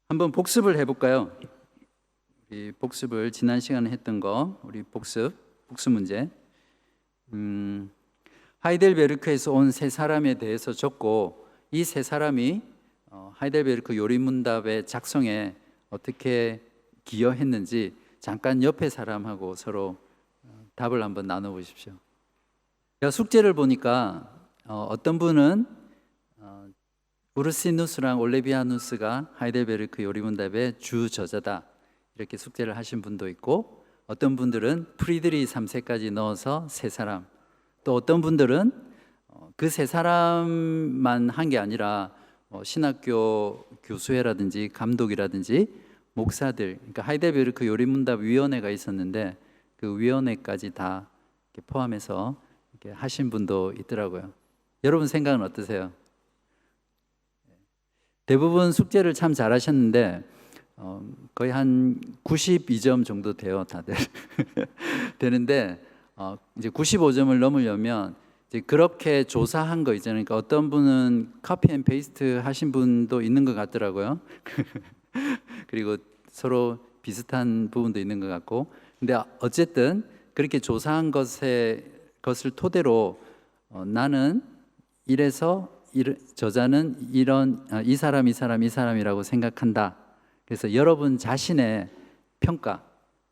한번 복습을 해볼까요? 우리 복습을 지난 시간에 했던 거 우리 복습 문제. 하이델베르크에서 온 세 사람에 대해서 적고 이 세 사람이 하이델베르크 요리문답의 작성에 어떻게 기여했는지 잠깐 옆에 사람하고 서로 답을 한번 나눠보십시오. 제가 숙제를 보니까 어떤 분은 우르시누스랑 올레비아누스가 하이델베르크 요리문답의 주 저자다 이렇게 숙제를 하신 분도 있고, 어떤 분들은 프리드리 3세까지 넣어서 세 사람, 또 어떤 분들은 그 세 사람만 한 게 아니라 신학교 교수회라든지 감독이라든지 목사들, 그러니까 하이델베르크 요리문답 위원회가 있었는데 그 위원회까지 다 이렇게 포함해서 이렇게 하신 분도 있더라고요. 여러분 생각은 어떠세요? 대부분 숙제를 참 잘하셨는데 거의 한 92점 정도 돼요, 다들. 되는데 이제 95점을 넘으려면 이제 그렇게 조사한 거 있잖아요. 그러니까 어떤 분은 카피 앤 페이스트 하신 분도 있는 것 같더라고요. 그리고 서로 비슷한 부분도 있는 것 같고, 근데 어쨌든 그렇게 조사한 것을 토대로 나는 이래서 저자는 이 사람이라고 생각한다. 그래서 여러분 자신의 평가,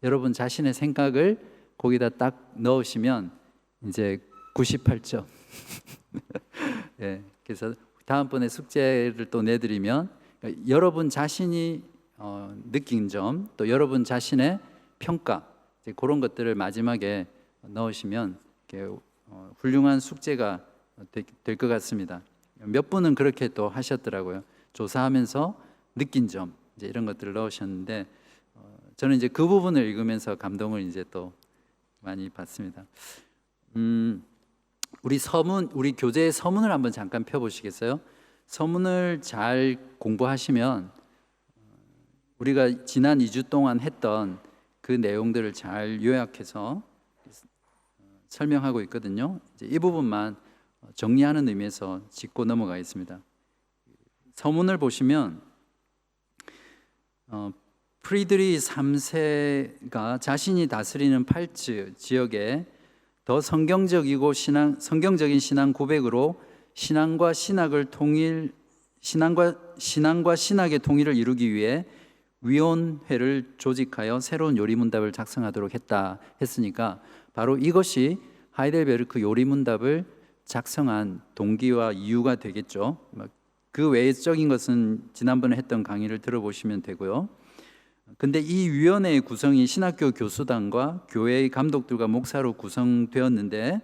여러분 자신의 생각을 거기다 딱 넣으시면 이제 98점. 예, 그래서 다음번에 숙제를 또 내드리면 여러분 자신이 느낀 점, 또 여러분 자신의 평가, 이제 그런 것들을 마지막에 넣으시면 훌륭한 숙제가 될 것 같습니다. 몇 분은 그렇게 또 하셨더라고요. 조사하면서 느낀 점, 이제 이런 것들을 넣으셨는데 저는 이제 그 부분을 읽으면서 감동을 이제 또 많이 받습니다. 우리 교재의 서문을 한번 잠깐 펴보시겠어요? 서문을 잘 공부하시면 우리가 지난 2주 동안 했던 그 내용들을 잘 요약해서 설명하고 있거든요. 이제 이 부분만 정리하는 의미에서 짚고 넘어가겠습니다. 서문을 보시면 프리드리 3세가 자신이 다스리는 팔츠 지역에 더 성경적인 신앙 고백으로 신앙과 신학의 통일을 이루기 위해 위원회를 조직하여 새로운 요리문답을 작성하도록 했으니까 바로 이것이 하이델베르크 요리문답을 작성한 동기와 이유가 되겠죠. 그 외적인 것은 지난번에 했던 강의를 들어보시면 되고요. 근데 이 위원회의 구성이 신학교 교수단과 교회의 감독들과 목사로 구성되었는데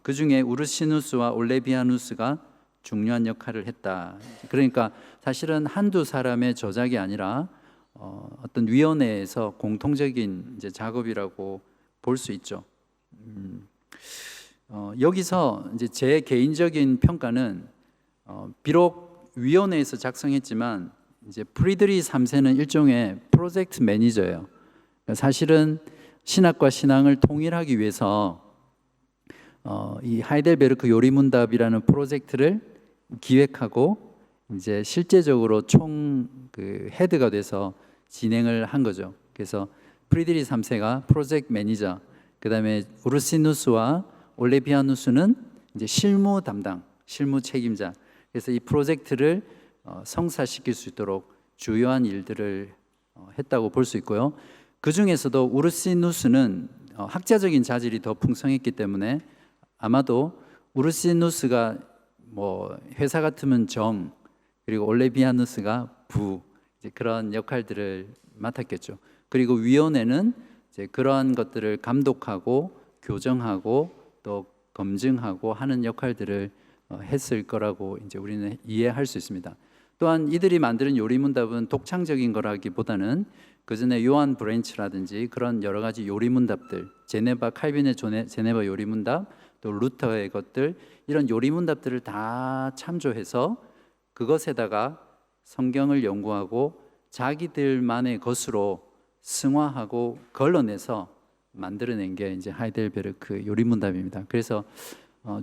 그 중에 우르시누스와 올레비아누스가 중요한 역할을 했다. 그러니까 사실은 한두 사람의 저작이 아니라 어떤 위원회에서 공통적인 이제 작업이라고 볼 수 있죠. 여기서 이제 제 개인적인 평가는 비록 위원회에서 작성했지만 이제 프리드리 3세는 일종의 프로젝트 매니저예요. 사실은 신학과 신앙을 통일하기 위해서 이 하이델베르크 요리문답이라는 프로젝트를 기획하고 이제 실제적으로 그 헤드가 돼서 진행을 한 거죠. 그래서 프리드리 3세가 프로젝트 매니저, 그다음에 우르시누스와 올레비아누스는 이제 실무 담당, 실무 책임자. 그래서 이 프로젝트를 성사시킬 수 있도록 주요한 일들을 했다고 볼 수 있고요. 그 중에서도 우르시누스는 학자적인 자질이 더 풍성했기 때문에 아마도 우르시누스가 회사 같으면 정, 그리고 올레비아누스가 부, 이제 그런 역할들을 맡았겠죠. 그리고 위원회는 이제 그러한 것들을 감독하고 교정하고 또 검증하고 하는 역할들을 했을 거라고 이제 우리는 이해할 수 있습니다. 또한 이들이 만드는 요리문답은 독창적인 거라기보다는 그 전에 요한 브렌치라든지 그런 여러 가지 요리문답들, 칼빈의 제네바 요리문답, 또 루터의 것들, 이런 요리문답들을 다 참조해서 그것에다가 성경을 연구하고 자기들만의 것으로 승화하고 걸러내서 만들어낸 게 이제 하이델베르크 요리문답입니다. 그래서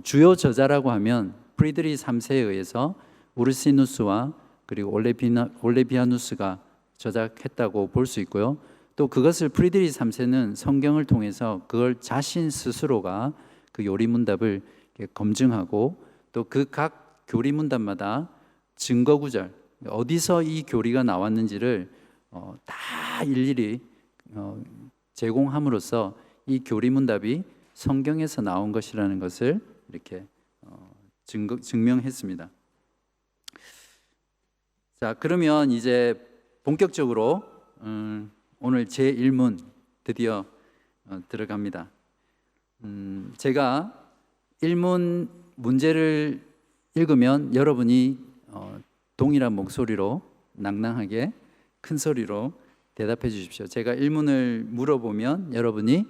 주요 저자라고 하면 프리드리 3세에 의해서 우르시누스와 그리고 올레비아누스가 저작했다고 볼 수 있고요. 또 그것을 프리드리히 3세는 성경을 통해서 그걸 자신 스스로가 그 요리문답을 검증하고 또 그 각 교리문답마다 증거 구절, 어디서 이 교리가 나왔는지를 다 일일이 제공함으로써 이 교리문답이 성경에서 나온 것이라는 것을 이렇게 증명했습니다. 자, 그러면 이제 본격적으로 오늘 제 1문 드디어 들어갑니다. 제가 1문 문제를 읽으면 여러분이 동일한 목소리로 낭낭하게 큰 소리로 대답해 주십시오. 제가 1문을 물어보면 여러분이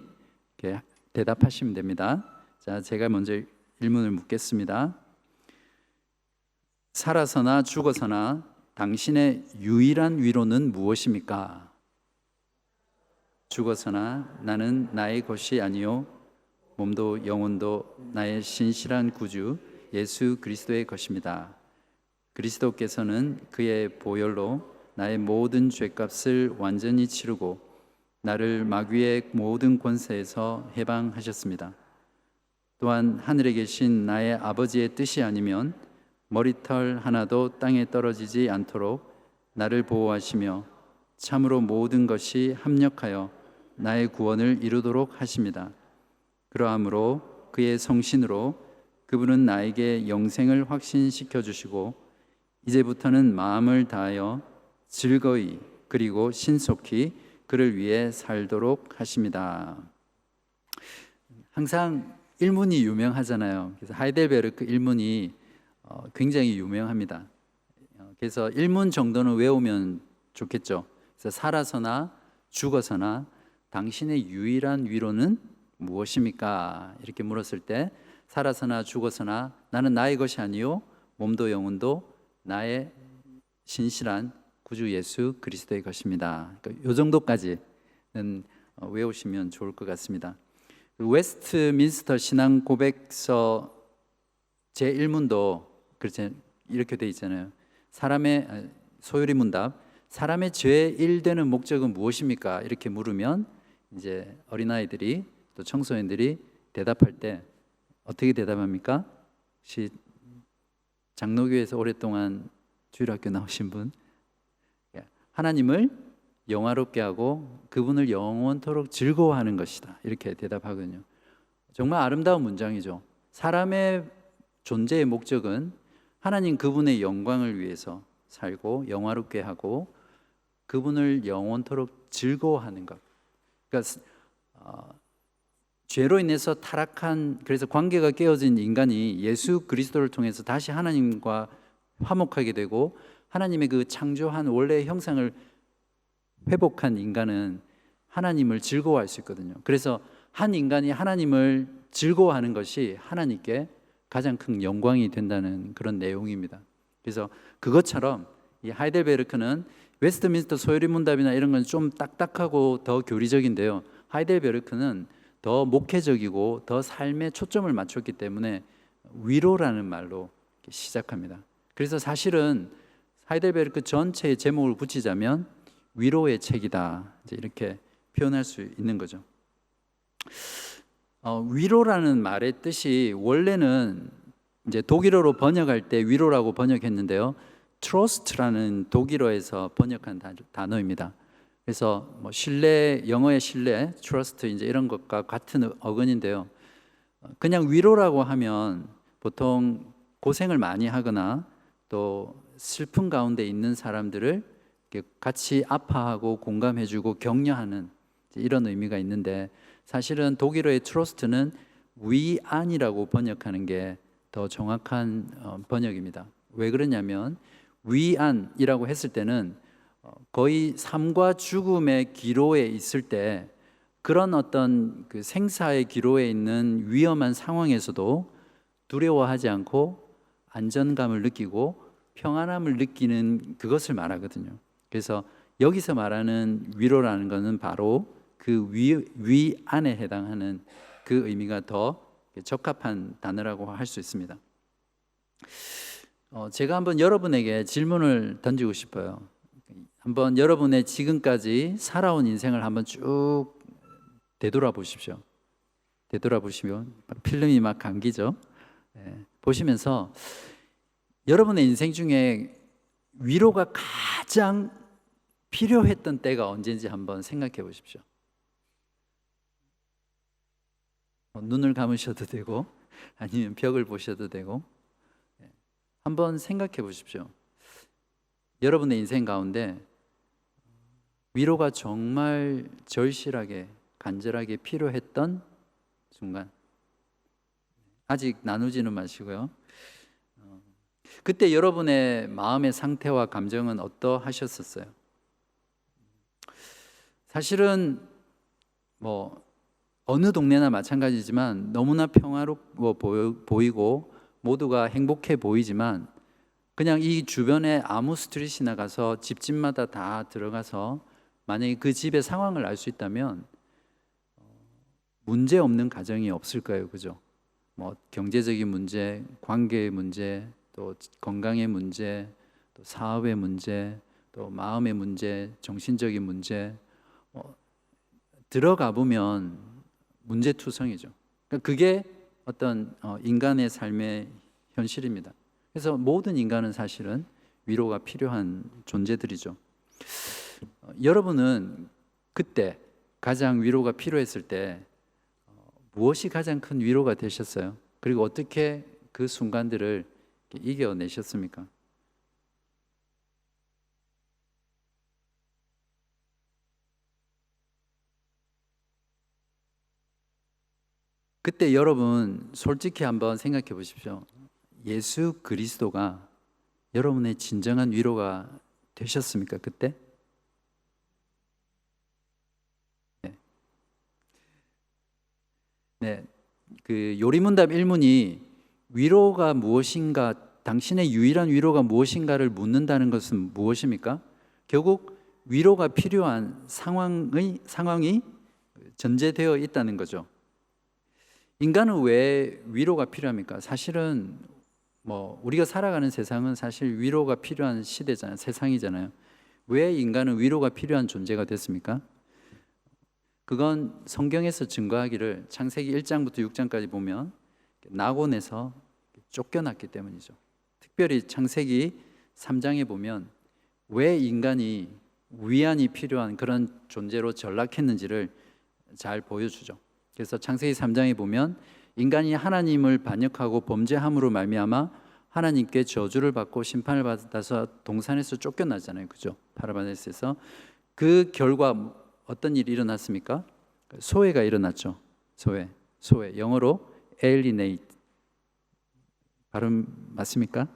이렇게 대답하시면 됩니다. 자, 제가 먼저 1문을 묻겠습니다. 살아서나 죽어서나 당신의 유일한 위로는 무엇입니까? 죽어서나 나는 나의 것이 아니요 몸도 영혼도 나의 신실한 구주 예수 그리스도의 것입니다. 그리스도께서는 그의 보혈로 나의 모든 죄값을 완전히 치르고 나를 마귀의 모든 권세에서 해방하셨습니다. 또한 하늘에 계신 나의 아버지의 뜻이 아니면 머리털 하나도 땅에 떨어지지 않도록 나를 보호하시며 참으로 모든 것이 합력하여 나의 구원을 이루도록 하십니다. 그러함으로 그의 성신으로 그분은 나에게 영생을 확신시켜 주시고 이제부터는 마음을 다하여 즐거이 그리고 신속히 그를 위해 살도록 하십니다. 항상 일문이 유명하잖아요. 그래서 하이델베르크 일문이 굉장히 유명합니다. 그래서 일문 정도는 외우면 좋겠죠. 그래서 살아서나 죽어서나 당신의 유일한 위로는 무엇입니까? 이렇게 물었을 때 살아서나 죽어서나 나는 나의 것이 아니요 몸도 영혼도 나의 신실한 구주 예수 그리스도의 것입니다. 그러니까 이 정도까지는 외우시면 좋을 것 같습니다. 웨스트민스터 신앙 고백서 제 1문도 그렇죠. 이렇게 돼 있잖아요. 사람의 소요리 문답, 사람의 죄일 되는 목적은 무엇입니까? 이렇게 물으면 이제 어린아이들이 또 청소년들이 대답할 때 어떻게 대답합니까? 혹시 장로교에서 오랫동안 주일학교 나오신 분? 하나님을 영화롭게 하고 그분을 영원토록 즐거워하는 것이다. 이렇게 대답하거든요. 정말 아름다운 문장이죠. 사람의 존재의 목적은 하나님 그분의 영광을 위해서 살고 영화롭게 하고 그분을 영원토록 즐거워하는 것. 그러니까 죄로 인해서 타락한, 그래서 관계가 깨어진 인간이 예수 그리스도를 통해서 다시 하나님과 화목하게 되고 하나님의 그 창조한 원래의 형상을 회복한 인간은 하나님을 즐거워할 수 있거든요. 그래서 한 인간이 하나님을 즐거워하는 것이 하나님께 가장 큰 영광이 된다는 그런 내용입니다. 그래서 그것처럼 이 하이델베르크는 웨스트민스터 소요리 문답이나 이런 건 좀 딱딱하고 더 교리적인데요. 하이델베르크는 더 목회적이고 더 삶에 초점을 맞췄기 때문에 위로라는 말로 시작합니다. 그래서 사실은 하이델베르크 전체의 제목을 붙이자면 위로의 책이다, 이제 이렇게 표현할 수 있는 거죠. 위로라는 말의 뜻이 원래는 이제 독일어로 번역할 때 위로라고 번역했는데요. trust라는 독일어에서 번역한 단어입니다. 그래서 뭐 신뢰, 영어의 신뢰, trust 이제 이런 것과 같은 어근인데요. 그냥 위로라고 하면 보통 고생을 많이 하거나 또 슬픈 가운데 있는 사람들을 같이 아파하고 공감해주고 격려하는 이런 의미가 있는데 사실은 독일어의 trust는 위안이라고 번역하는 게 더 정확한 번역입니다. 왜 그러냐면 위안이라고 했을 때는 거의 삶과 죽음의 기로에 있을 때 그런 어떤 그 생사의 기로에 있는 위험한 상황에서도 두려워하지 않고 안전감을 느끼고 평안함을 느끼는 그것을 말하거든요. 그래서 여기서 말하는 위로라는 것은 바로 그 위안에 해당하는 그 의미가 더 적합한 단어라고 할 수 있습니다. 제가 한번 여러분에게 질문을 던지고 싶어요. 한번 여러분의 지금까지 살아온 인생을 한번 쭉 되돌아보십시오. 되돌아보시면 필름이 막 감기죠. 보시면서 여러분의 인생 중에 위로가 가장 필요했던 때가 언제인지 한번 생각해 보십시오. 눈을 감으셔도 되고 아니면 벽을 보셔도 되고 한번 생각해 보십시오. 여러분의 인생 가운데 위로가 정말 절실하게 간절하게 필요했던 순간, 아직 나누지는 마시고요. 그때 여러분의 마음의 상태와 감정은 어떠하셨었어요? 사실은 어느 동네나 마찬가지지만 너무나 평화롭고 보이고 모두가 행복해 보이지만 그냥 이 주변에 아무 스트릿이나 가서 집집마다 다 들어가서 만약에 그 집의 상황을 알 수 있다면 문제 없는 가정이 없을 거예요. 그죠? 경제적인 문제, 관계의 문제, 또 건강의 문제, 또 사업의 문제, 또 마음의 문제, 정신적인 문제, 들어가 보면 문제투성이죠. 그러니까 그게 어떤 인간의 삶의 현실입니다. 그래서 모든 인간은 사실은 위로가 필요한 존재들이죠. 여러분은 그때 가장 위로가 필요했을 때 무엇이 가장 큰 위로가 되셨어요? 그리고 어떻게 그 순간들을 이겨내셨습니까? 그때 여러분 솔직히 한번 생각해 보십시오. 예수 그리스도가 여러분의 진정한 위로가 되셨습니까? 그때? 네. 그 요리문답 1문이 위로가 무엇인가, 당신의 유일한 위로가 무엇인가를 묻는다는 것은 무엇입니까? 결국 위로가 필요한 상황이 전제되어 있다는 거죠. 인간은 왜 위로가 필요합니까? 사실은 우리가 살아가는 세상은 사실 위로가 필요한 시대잖아요. 세상이잖아요. 왜 인간은 위로가 필요한 존재가 됐습니까? 그건 성경에서 증거하기를 창세기 1장부터 6장까지 보면 낙원에서 쫓겨났기 때문이죠. 특별히 창세기 3장에 보면 왜 인간이 위안이 필요한 그런 존재로 전락했는지를 잘 보여주죠. 그래서 창세기 3장에 보면 인간이 하나님을 반역하고 범죄함으로 말미암아 하나님께 저주를 받고 심판을 받아서 동산에서 쫓겨나잖아요. 그죠? 파라바네스에서. 그 결과 어떤 일이 일어났습니까? 소외가 일어났죠. 소외. 영어로 alienate. 발음 맞습니까?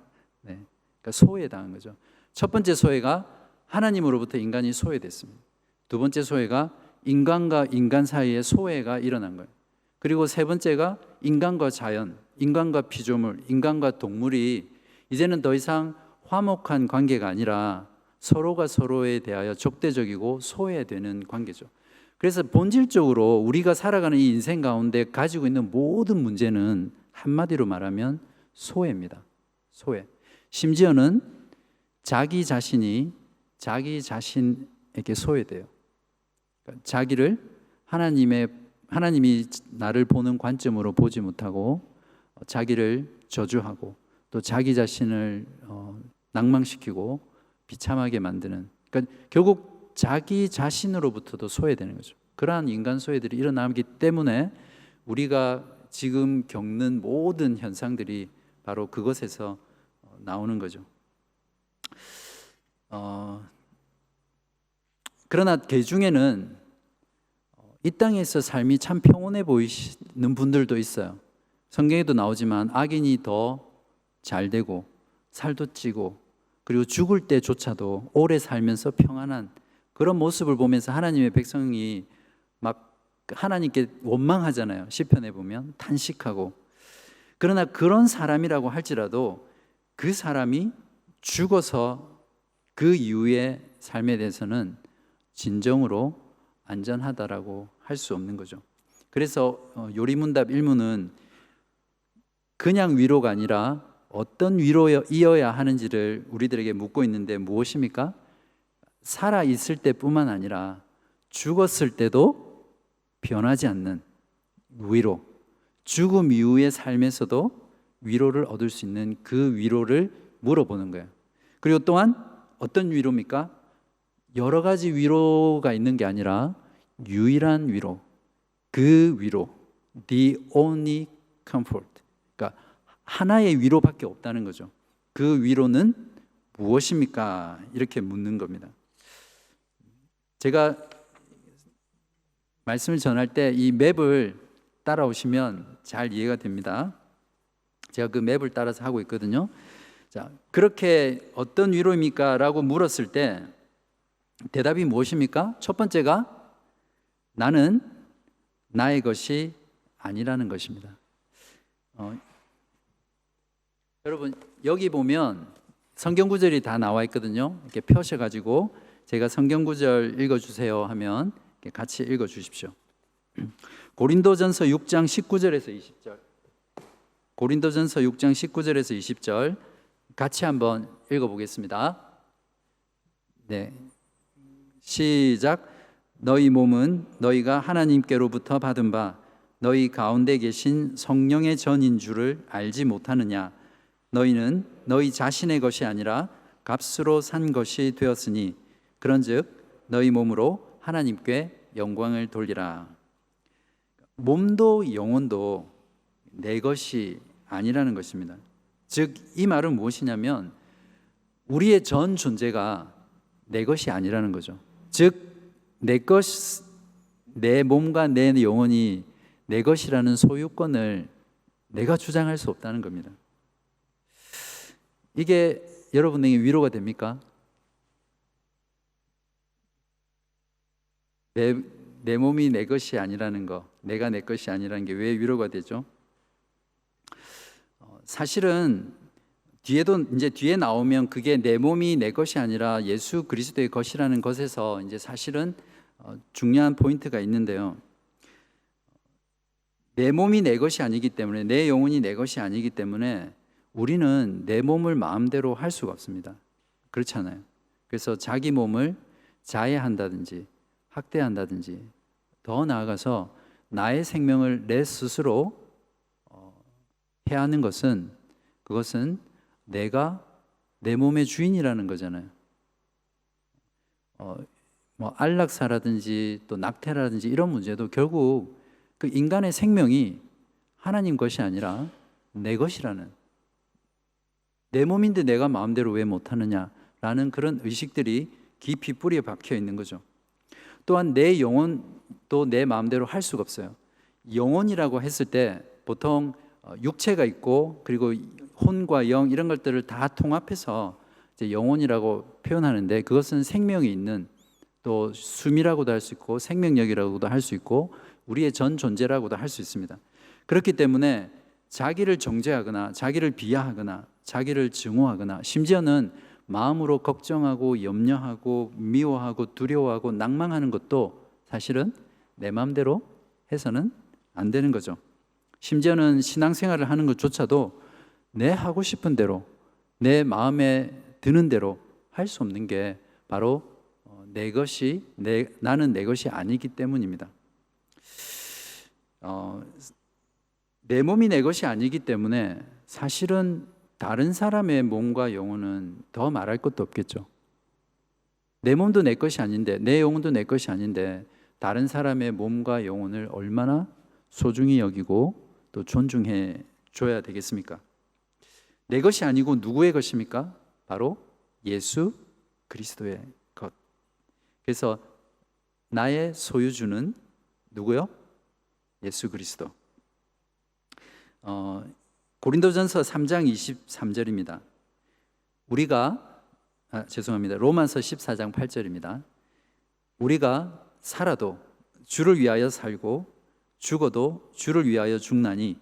네. 그러니까 소외당한 거죠. 첫 번째 소외가 하나님으로부터 인간이 소외됐습니다. 두 번째 소외가 인간과 인간 사이에 소외가 일어난 거예요. 그리고 세 번째가 인간과 자연, 인간과 피조물, 인간과 동물이 이제는 더 이상 화목한 관계가 아니라 서로가 서로에 대하여 적대적이고 소외되는 관계죠. 그래서 본질적으로 우리가 살아가는 이 인생 가운데 가지고 있는 모든 문제는 한마디로 말하면 소외입니다. 소외. 심지어는 자기 자신이 자기 자신에게 소외돼요. 그러니까 자기를 하나님이 나를 보는 관점으로 보지 못하고 자기를 저주하고 또 자기 자신을 낭망시키고 비참하게 만드는, 그러니까 결국 자기 자신으로부터도 소외되는 거죠. 그러한 인간 소외들이 일어나기 때문에 우리가 지금 겪는 모든 현상들이 바로 그것에서 나오는 거죠. 그러나 그 중에는 이 땅에서 삶이 참 평온해 보이는 분들도 있어요. 성경에도 나오지만 악인이 더 잘 되고 살도 찌고 그리고 죽을 때조차도 오래 살면서 평안한 그런 모습을 보면서 하나님의 백성이 막 하나님께 원망하잖아요. 시편에 보면 탄식하고. 그러나 그런 사람이라고 할지라도 그 사람이 죽어서 그 이후의 삶에 대해서는 진정으로 안전하다라고 할 수 없는 거죠. 그래서 요리문답 1문은 그냥 위로가 아니라 어떤 위로이어야 하는지를 우리들에게 묻고 있는데 무엇입니까? 살아 있을 때뿐만 아니라 죽었을 때도 변하지 않는 위로, 죽음 이후의 삶에서도 위로를 얻을 수 있는 그 위로를 물어보는 거예요. 그리고 또한 어떤 위로입니까? 여러 가지 위로가 있는 게 아니라 유일한 위로, 그 위로, the only comfort. 그러니까 하나의 위로밖에 없다는 거죠. 그 위로는 무엇입니까? 이렇게 묻는 겁니다. 제가 말씀을 전할 때 이 맵을 따라오시면 잘 이해가 됩니다. 제가 그 맵을 따라서 하고 있거든요. 자, 그렇게 어떤 위로입니까? 라고 물었을 때 대답이 무엇입니까? 첫 번째가 나는 나의 것이 아니라는 것입니다. 여러분 여기 보면 성경 구절이 다 나와 있거든요. 이렇게 펴셔가지고 제가 성경 구절 읽어주세요 하면 같이 읽어주십시오. 고린도전서 6장 19절에서 20절. 고린도전서 6장 19절에서 20절 같이 한번 읽어보겠습니다. 네, 시작. 너희 몸은 너희가 하나님께로부터 받은 바 너희 가운데 계신 성령의 전인 줄을 알지 못하느냐. 너희는 너희 자신의 것이 아니라 값으로 산 것이 되었으니 그런즉 너희 몸으로 하나님께 영광을 돌리라. 몸도 영혼도 내 것이 아니라는 것입니다. 즉 이 말은 무엇이냐면 우리의 전 존재가 내 것이 아니라는 거죠. 즉 내 몸과 내 영혼이 내 것이라는 소유권을 내가 주장할 수 없다는 겁니다. 이게 여러분에게 위로가 됩니까? 내 몸이 내 것이 아니라는 거, 내가 내 것이 아니라는 게 왜 위로가 되죠? 사실은 뒤에 나오면 그게 내 몸이 내 것이 아니라 예수 그리스도의 것이라는 것에서 이제 사실은 중요한 포인트가 있는데요. 내 몸이 내 것이 아니기 때문에, 내 영혼이 내 것이 아니기 때문에 우리는 내 몸을 마음대로 할 수가 없습니다. 그렇잖아요. 그래서 자기 몸을 자해한다든지 학대한다든지 더 나아가서 나의 생명을 내 스스로 해하는 것은 그것은 내가 내 몸의 주인이라는 거잖아요. 뭐 안락사라든지 또 낙태라든지 이런 문제도 결국 그 인간의 생명이 하나님 것이 아니라 내 것이라는, 내 몸인데 내가 마음대로 왜 못하느냐라는 그런 의식들이 깊이 뿌리에 박혀 있는 거죠. 또한 내 영혼도 내 마음대로 할 수가 없어요. 영혼이라고 했을 때 보통 육체가 있고 그리고 혼과 영 이런 것들을 다 통합해서 이제 영혼이라고 표현하는데 그것은 생명이 있는, 또 숨이라고도 할 수 있고 생명력이라고도 할 수 있고 우리의 전 존재라고도 할 수 있습니다. 그렇기 때문에 자기를 정죄하거나 자기를 비하하거나 자기를 증오하거나 심지어는 마음으로 걱정하고 염려하고 미워하고 두려워하고 낭망하는 것도 사실은 내 마음대로 해서는 안 되는 거죠. 심지어는 신앙생활을 하는 것조차도 내 하고 싶은 대로 내 마음에 드는 대로 할 수 없는 게 바로 나는 내 것이 아니기 때문입니다. 내 몸이 내 것이 아니기 때문에 사실은 다른 사람의 몸과 영혼은 더 말할 것도 없겠죠. 내 몸도 내 것이 아닌데, 내 영혼도 내 것이 아닌데 다른 사람의 몸과 영혼을 얼마나 소중히 여기고 또 존중해 줘야 되겠습니까? 내 것이 아니고 누구의 것입니까? 바로 예수 그리스도의 것. 그래서 나의 소유주는 누구요? 예수 그리스도. 고린도전서 3장 23절입니다. 로마서 14장 8절입니다. 우리가 살아도 주를 위하여 살고 죽어도 주를 위하여 죽나니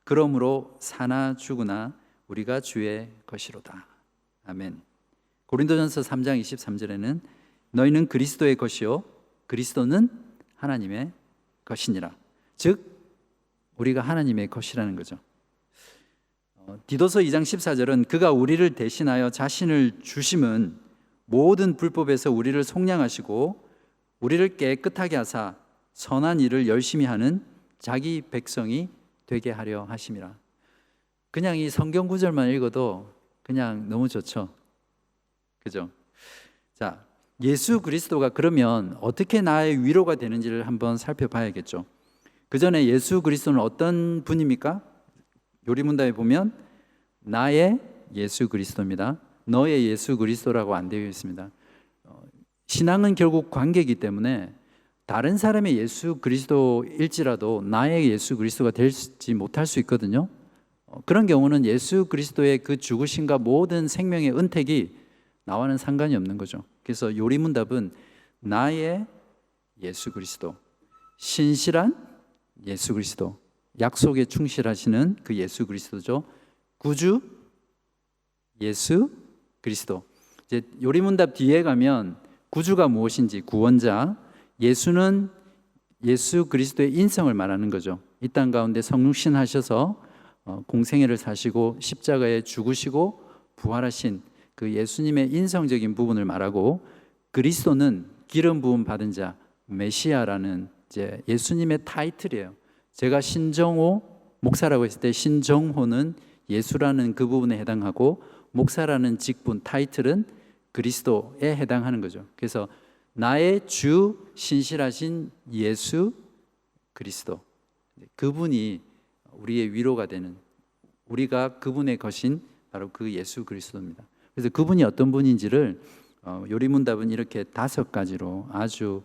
그러므로 사나 죽으나 우리가 주의 것이로다. 아멘. 고린도전서 3장 23절에는 너희는 그리스도의 것이요 그리스도는 하나님의 것이니라. 즉 우리가 하나님의 것이라는 거죠. 디도서 2장 14절은 그가 우리를 대신하여 자신을 주심은 모든 불법에서 우리를 속량하시고 우리를 깨끗하게 하사 선한 일을 열심히 하는 자기 백성이 되게 하려 하심이라. 그냥 이 성경 구절만 읽어도 그냥 너무 좋죠. 그죠? 자, 예수 그리스도가 그러면 어떻게 나의 위로가 되는지를 한번 살펴봐야겠죠. 그 전에 예수 그리스도는 어떤 분입니까? 요리문답에 보면 나의 예수 그리스도입니다. 너의 예수 그리스도라고 안 되어 있습니다. 신앙은 결국 관계이기 때문에 다른 사람의 예수 그리스도일지라도 나의 예수 그리스도가 되지 못할 수 있거든요. 그런 경우는 예수 그리스도의 그 죽으심과 모든 생명의 은택이 나와는 상관이 없는 거죠. 그래서 요리문답은 나의 예수 그리스도, 신실한 예수 그리스도, 약속에 충실하시는 그 예수 그리스도죠. 구주 예수 그리스도. 이제 요리문답 뒤에 가면 구주가 무엇인지, 구원자, 예수는 예수 그리스도의 인성을 말하는 거죠. 이 땅 가운데 성육신 하셔서 공생애를 사시고 십자가에 죽으시고 부활하신 그 예수님의 인성적인 부분을 말하고, 그리스도는 기름 부음 받은 자, 메시아라는 이제 예수님의 타이틀이에요. 제가 신정호 목사라고 했을 때 신정호는 예수라는 그 부분에 해당하고, 목사라는 직분 타이틀은 그리스도에 해당하는 거죠. 그래서 나의 주 신실하신 예수 그리스도, 그분이 우리의 위로가 되는, 우리가 그분의 것인 바로 그 예수 그리스도입니다. 그래서 그분이 어떤 분인지를 요리문답은 이렇게 5가지로 아주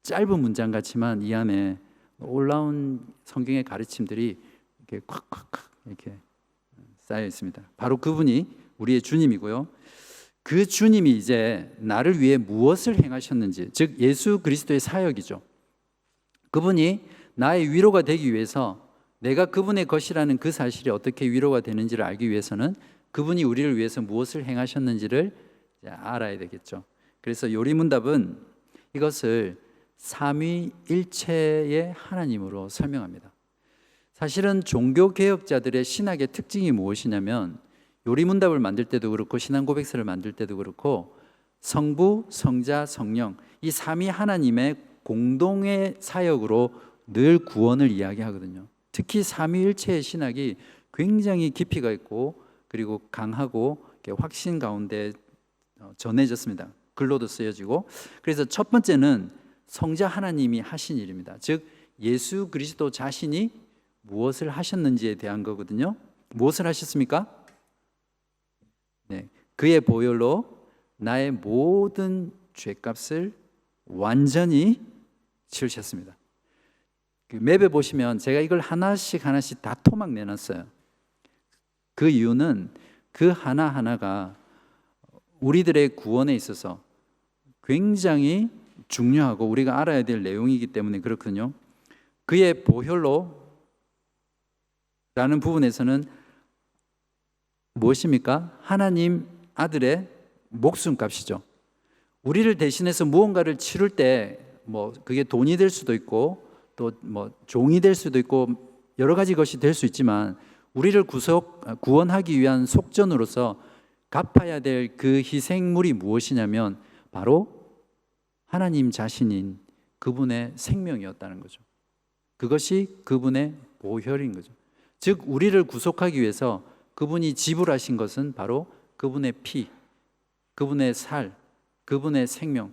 짧은 문장 같지만 이 안에 놀라운 성경의 가르침들이 이렇게 콱콱콱 이렇게 쌓여 있습니다. 바로 그분이 우리의 주님이고요. 그 주님이 이제 나를 위해 무엇을 행하셨는지, 즉 예수 그리스도의 사역이죠. 그분이 나의 위로가 되기 위해서, 내가 그분의 것이라는 그 사실이 어떻게 위로가 되는지를 알기 위해서는 그분이 우리를 위해서 무엇을 행하셨는지를 알아야 되겠죠. 그래서 요리문답은 이것을 삼위일체의 하나님으로 설명합니다. 사실은 종교개혁자들의 신학의 특징이 무엇이냐면, 요리문답을 만들 때도 그렇고 신앙고백서를 만들 때도 그렇고 성부, 성자, 성령, 이 삼위 하나님의 공동의 사역으로 늘 구원을 이야기하거든요. 특히 삼위일체의 신학이 굉장히 깊이가 있고 그리고 강하고 확신 가운데 전해졌습니다. 글로도 쓰여지고. 그래서 첫 번째는 성자 하나님이 하신 일입니다. 즉 예수 그리스도 자신이 무엇을 하셨는지에 대한 거거든요. 무엇을 하셨습니까? 네, 그의 보혈로 나의 모든 죄값을 완전히 치르셨습니다. 그 맵에 보시면 제가 이걸 하나씩 다 토막 내놨어요. 그 이유는 그 하나하나가 우리들의 구원에 있어서 굉장히 중요하고 우리가 알아야 될 내용이기 때문에 그렇거든요. 그의 보혈로 라는 부분에서는 무엇입니까? 하나님 아들의 목숨값이죠. 우리를 대신해서 무언가를 치를 때 그게 돈이 될 수도 있고 또 종이 될 수도 있고 여러 가지 것이 될 수 있지만, 우리를 구원하기 위한 속전으로서 갚아야 될 그 희생물이 무엇이냐면 바로 하나님 자신인 그분의 생명이었다는 거죠. 그것이 그분의 보혈인 거죠. 즉 우리를 구속하기 위해서 그분이 지불하신 것은 바로 그분의 피, 그분의 살, 그분의 생명,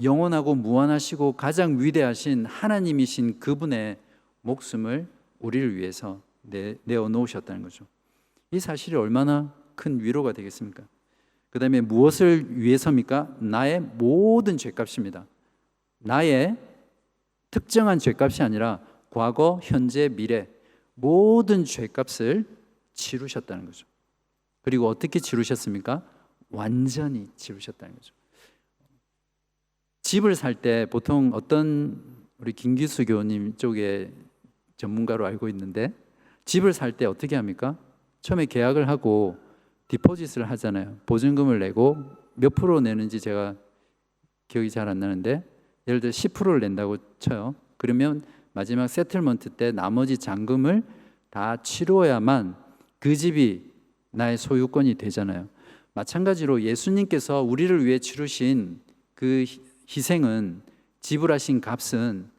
영원하고 무한하시고 가장 위대하신 하나님이신 그분의 목숨을 우리를 위해서 내어 놓으셨다는 거죠. 이 사실이 얼마나 큰 위로가 되겠습니까? 그 다음에 무엇을 위해서입니까? 나의 모든 죄값입니다. 나의 특정한 죄값이 아니라 과거, 현재, 미래 모든 죄값을 치르셨다는 거죠. 그리고 어떻게 치르셨습니까? 완전히 치르셨다는 거죠. 집을 살 때 보통 어떤, 우리 김기수 교우님 쪽에 전문가로 알고 있는데, 집을 살 때 어떻게 합니까? 처음에 계약을 하고 디포짓을 하잖아요. 보증금을 내고 몇 프로 내는지 제가 기억이 잘 안 나는데, 예를 들어 10%를 낸다고 쳐요. 그러면 마지막 세틀먼트 때 나머지 잔금을 다 치루어야만 그 집이 나의 소유권이 되잖아요. 마찬가지로 예수님께서 우리를 위해 치르신 그 희생은, 지불하신 값은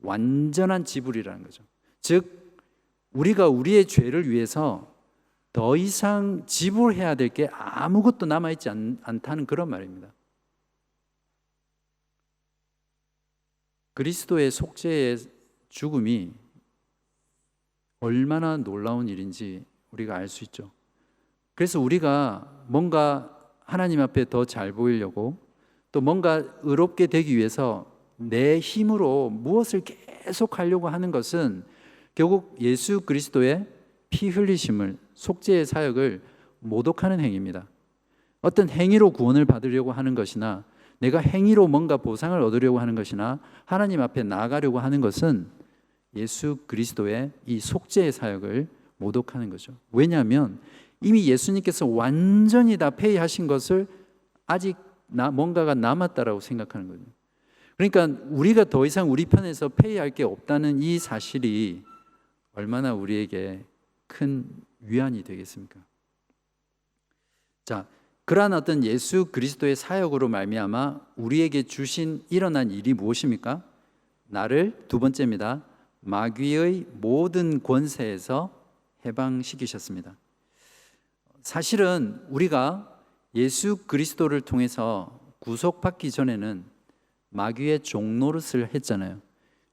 완전한 지불이라는 거죠. 즉 우리가 우리의 죄를 위해서 더 이상 지불해야 될 게 아무것도 남아있지 않다는 그런 말입니다. 그리스도의 속죄의 죽음이 얼마나 놀라운 일인지 우리가 알 수 있죠. 그래서 우리가 뭔가 하나님 앞에 더 잘 보이려고, 또 뭔가 의롭게 되기 위해서 내 힘으로 무엇을 계속 하려고 하는 것은 결국 예수 그리스도의 피 흘리심을, 속죄의 사역을 모독하는 행위입니다. 어떤 행위로 구원을 받으려고 하는 것이나, 내가 행위로 뭔가 보상을 얻으려고 하는 것이나, 하나님 앞에 나아가려고 하는 것은 예수 그리스도의 이 속죄의 사역을 모독하는 거죠. 왜냐하면 이미 예수님께서 완전히 다 폐의하신 것을 아직 뭔가가 남았다라고 생각하는 거죠. 그러니까 우리가 더 이상 우리 편에서 폐의할 게 없다는 이 사실이 얼마나 우리에게 큰 위안이 되겠습니까? 자, 그러한 어떤 예수 그리스도의 사역으로 말미암아 우리에게 주신 일어난 일이 무엇입니까? 나를, 두 번째입니다, 마귀의 모든 권세에서 해방시키셨습니다. 사실은 우리가 예수 그리스도를 통해서 구속받기 전에는 마귀의 종노릇을 했잖아요.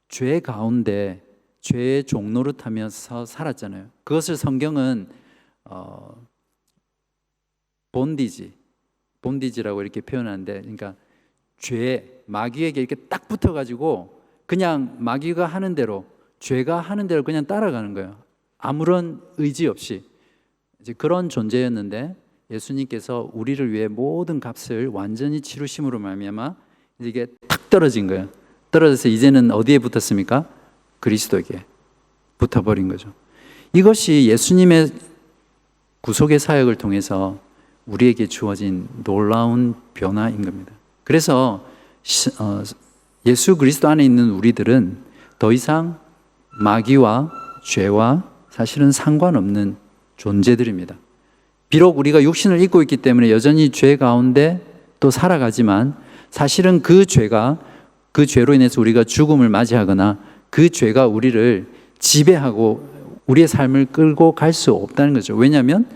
죄 가운데 죄의 종노릇하면서 살았잖아요. 그것을 성경은 본디지라고 이렇게 표현하는데, 그러니까 죄, 마귀에게 이렇게 딱 붙어가지고 그냥 마귀가 하는 대로, 죄가 하는 대로 그냥 따라가는 거예요. 아무런 의지 없이. 이제 그런 존재였는데 예수님께서 우리를 위해 모든 값을 완전히 치르심으로 말미암아 이게 탁 떨어진 거예요. 떨어져서 이제는 어디에 붙었습니까? 그리스도에게 붙어버린 거죠. 이것이 예수님의 구속의 사역을 통해서 우리에게 주어진 놀라운 변화인 겁니다. 그래서 예수 그리스도 안에 있는 우리들은 더 이상 마귀와 죄와 사실은 상관없는 존재들입니다. 비록 우리가 육신을 입고 있기 때문에 여전히 죄 가운데 또 살아가지만, 사실은 그 죄가, 그 죄로 인해서 우리가 죽음을 맞이하거나 그 죄가 우리를 지배하고 우리의 삶을 끌고 갈 수 없다는 거죠. 왜냐하면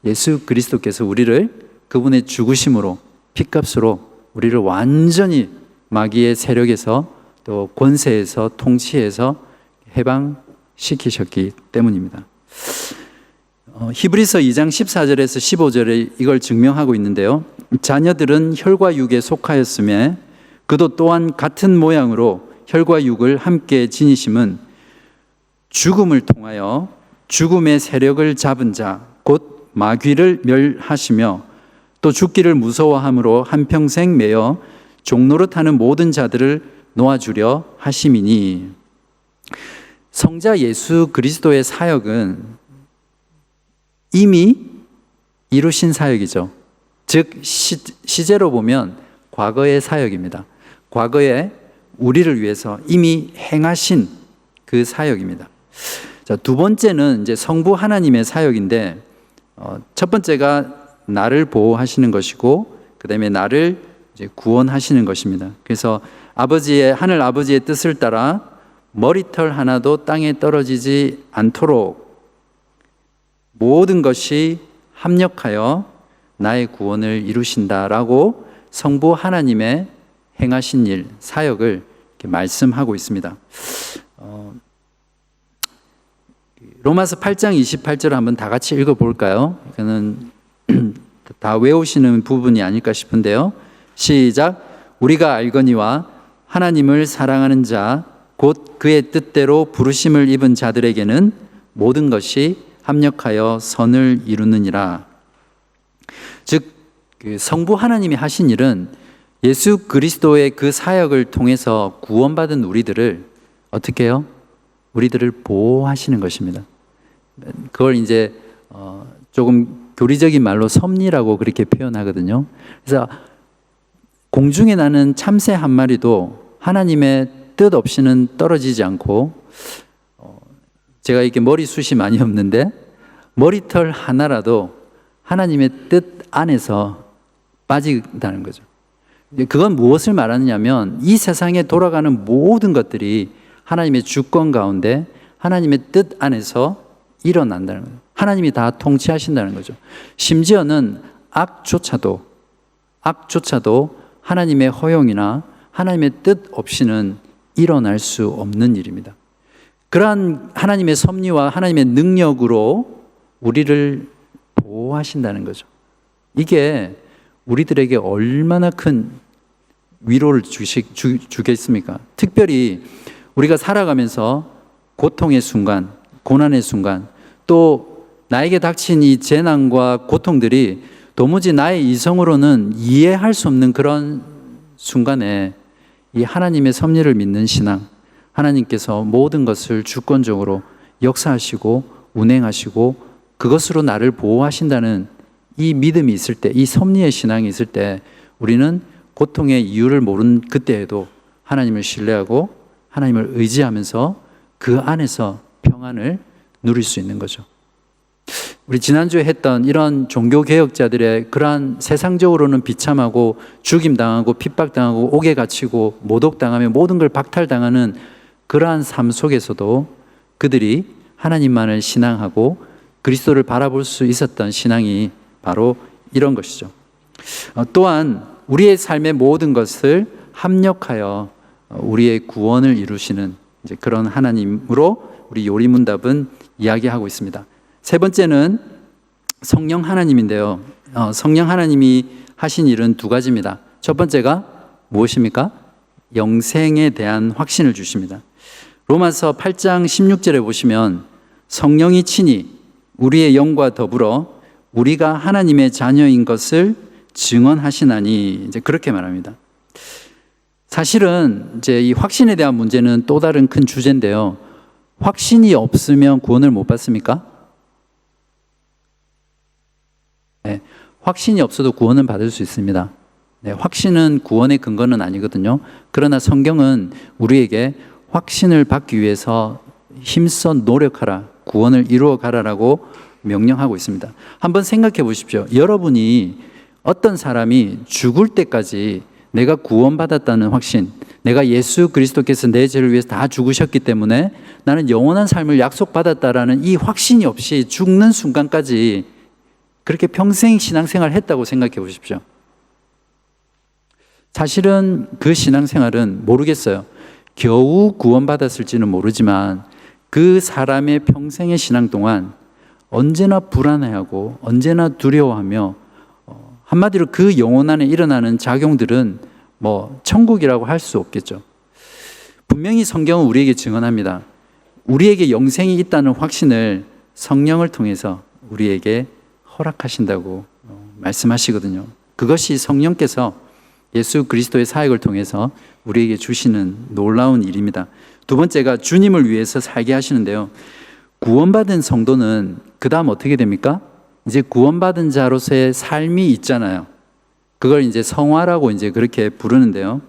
예수 그리스도께서 우리를 그분의 죽으심으로, 피값으로 우리를 완전히 마귀의 세력에서 또 권세에서, 통치에서 해방시키셨기 때문입니다. 히브리서 2장 14절에서 15절에 이걸 증명하고 있는데요. 자녀들은 혈과 육에 속하였으며 그도 또한 같은 모양으로 혈과 육을 함께 지니심은 죽음을 통하여 죽음의 세력을 잡은 자, 곧 마귀를 멸하시며 또 죽기를 무서워함으로 한평생 매여 종노릇하는 모든 자들을 놓아주려 하심이니. 성자 예수 그리스도의 사역은 이미 이루신 사역이죠. 즉 시제로 보면 과거의 사역입니다. 과거에 우리를 위해서 이미 행하신 그 사역입니다. 자, 두 번째는 이제 성부 하나님의 사역인데, 첫 번째가 나를 보호하시는 것이고, 그 다음에 나를 이제 구원하시는 것입니다. 그래서 하늘 아버지의 뜻을 따라 머리털 하나도 땅에 떨어지지 않도록 모든 것이 합력하여 나의 구원을 이루신다라고 성부 하나님의 행하신 일, 사역을 이렇게 말씀하고 있습니다. 로마서 8장 28절을 한번 다 같이 읽어볼까요? 이거는 다 외우시는 부분이 아닐까 싶은데요. 시작. 우리가 알거니와 하나님을 사랑하는 자, 곧 그의 뜻대로 부르심을 입은 자들에게는 모든 것이 합력하여 선을 이루느니라. 즉 성부 하나님이 하신 일은 예수 그리스도의 그 사역을 통해서 구원받은 우리들을 어떻게 해요? 우리들을 보호하시는 것입니다. 그걸 이제 조금 교리적인 말로 섭리라고 그렇게 표현하거든요. 그래서 공중에 나는 참새 한 마리도 하나님의 뜻 없이는 떨어지지 않고, 제가 이렇게 머리숱이 많이 없는데 머리털 하나라도 하나님의 뜻 안에서 빠진다는 거죠. 그건 무엇을 말하느냐면 이 세상에 돌아가는 모든 것들이 하나님의 주권 가운데 하나님의 뜻 안에서 일어난다는 거예요. 하나님이 다 통치하신다는 거죠. 심지어는 악조차도 하나님의 허용이나 하나님의 뜻 없이는 일어날 수 없는 일입니다. 그러한 하나님의 섭리와 하나님의 능력으로 우리를 보호하신다는 거죠. 이게 우리들에게 얼마나 큰 위로를 주겠습니까? 특별히 우리가 살아가면서 고통의 순간, 고난의 순간, 또 나에게 닥친 이 재난과 고통들이 도무지 나의 이성으로는 이해할 수 없는 그런 순간에 이 하나님의 섭리를 믿는 신앙, 하나님께서 모든 것을 주권적으로 역사하시고 운행하시고 그것으로 나를 보호하신다는 이 믿음이 있을 때, 이 섭리의 신앙이 있을 때 우리는 고통의 이유를 모르는 그때에도 하나님을 신뢰하고 하나님을 의지하면서 그 안에서 평안을 누릴 수 있는 거죠. 우리 지난주에 했던 이런 종교개혁자들의 그러한 세상적으로는 비참하고 죽임당하고 핍박당하고 옥에 갇히고 모독당하며 모든 걸 박탈당하는 그러한 삶 속에서도 그들이 하나님만을 신앙하고 그리스도를 바라볼 수 있었던 신앙이 바로 이런 것이죠. 또한 우리의 삶의 모든 것을 합력하여 우리의 구원을 이루시는 이제 그런 하나님으로 우리 요리문답은 이야기하고 있습니다. 세 번째는 성령 하나님인데요. 성령 하나님이 하신 일은 두 가지입니다. 첫 번째가 무엇입니까? 영생에 대한 확신을 주십니다. 로마서 8장 16절에 보시면 성령이 친히 우리의 영과 더불어 우리가 하나님의 자녀인 것을 증언하시나니 이제 그렇게 말합니다. 사실은 이제 이 확신에 대한 문제는 또 다른 큰 주제인데요. 확신이 없으면 구원을 못 받습니까? 네, 확신이 없어도 구원은 받을 수 있습니다. 네, 확신은 구원의 근거는 아니거든요. 그러나 성경은 우리에게 확신을 받기 위해서 힘써 노력하라, 구원을 이루어 가라라고 명령하고 있습니다. 한번 생각해 보십시오. 여러분이 어떤 사람이 죽을 때까지 내가 구원받았다는 확신, 내가 예수 그리스도께서 내 죄를 위해서 다 죽으셨기 때문에 나는 영원한 삶을 약속받았다라는 이 확신이 없이 죽는 순간까지 그렇게 평생 신앙생활을 했다고 생각해 보십시오. 사실은 그 신앙생활은 모르겠어요. 겨우 구원받았을지는 모르지만 그 사람의 평생의 신앙 동안 언제나 불안해하고 언제나 두려워하며 한마디로 그 영혼 안에 일어나는 작용들은 뭐 천국이라고 할 수 없겠죠. 분명히 성경은 우리에게 증언합니다. 우리에게 영생이 있다는 확신을 성령을 통해서 우리에게 허락하신다고 말씀하시거든요. 그것이 성령께서 예수 그리스도의 사역을 통해서 우리에게 주시는 놀라운 일입니다. 두 번째가 주님을 위해서 살게 하시는데요. 구원받은 성도는 그 다음 어떻게 됩니까? 이제 구원받은 자로서의 삶이 있잖아요. 그걸 이제 성화라고 이제 그렇게 부르는데요.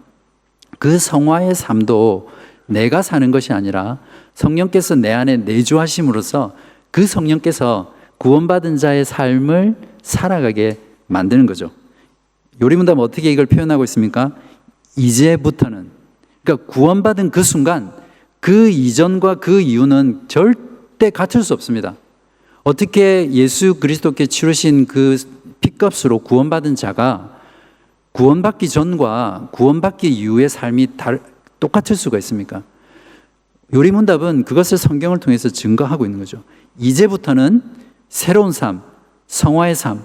그 성화의 삶도 내가 사는 것이 아니라 성령께서 내 안에 내주하심으로써 그 성령께서 구원받은 자의 삶을 살아가게 만드는 거죠. 요리문답 어떻게 이걸 표현하고 있습니까? 이제부터는, 그러니까 구원받은 그 순간, 그 이전과 그 이후는 절대 같을 수 없습니다. 어떻게 예수 그리스도께 치르신 그 피값으로 구원받은 자가 구원받기 전과 구원받기 이후의 삶이 똑같을 수가 있습니까? 요리문답은 그것을 성경을 통해서 증거하고 있는 거죠. 이제부터는 새로운 삶, 성화의 삶,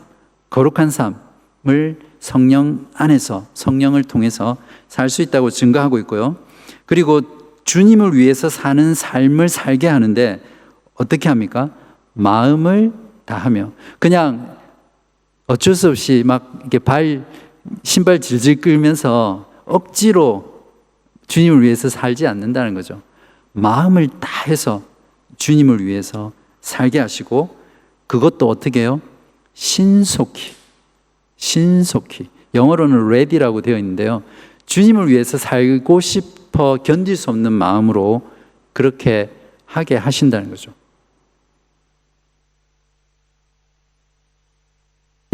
거룩한 삶을 성령 안에서, 성령을 통해서 살 수 있다고 증거하고 있고요. 그리고 주님을 위해서 사는 삶을 살게 하는데 어떻게 합니까? 마음을 다하며, 그냥 어쩔 수 없이 막 이렇게 신발 질질 끌면서 억지로 주님을 위해서 살지 않는다는 거죠. 마음을 다해서 주님을 위해서 살게 하시고, 그것도 어떻게 해요? 신속히. 영어로는 ready라고 되어 있는데요. 주님을 위해서 살고 싶어 견딜 수 없는 마음으로 그렇게 하게 하신다는 거죠.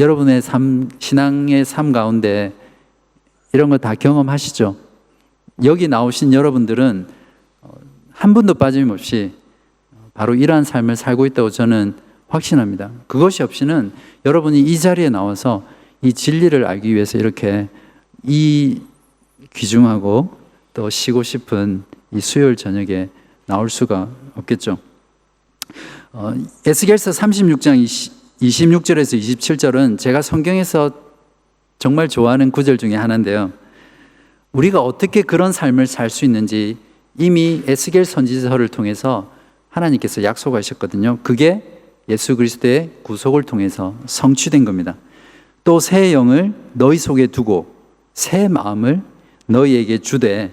여러분의 삶, 신앙의 삶 가운데 이런 거 다 경험하시죠? 여기 나오신 여러분들은 한 분도 빠짐없이 바로 이러한 삶을 살고 있다고 저는 확신합니다. 그것이 없이는 여러분이 이 자리에 나와서 이 진리를 알기 위해서 이렇게 이 귀중하고 또 쉬고 싶은 이 수요일 저녁에 나올 수가 없겠죠. 에스겔서 36장 26절에서 27절은 제가 성경에서 정말 좋아하는 구절 중에 하나인데요. 우리가 어떻게 그런 삶을 살 수 있는지 이미 에스겔 선지서를 통해서 하나님께서 약속하셨거든요. 그게 예수 그리스도의 구속을 통해서 성취된 겁니다. 또 새 영을 너희 속에 두고 새 마음을 너희에게 주되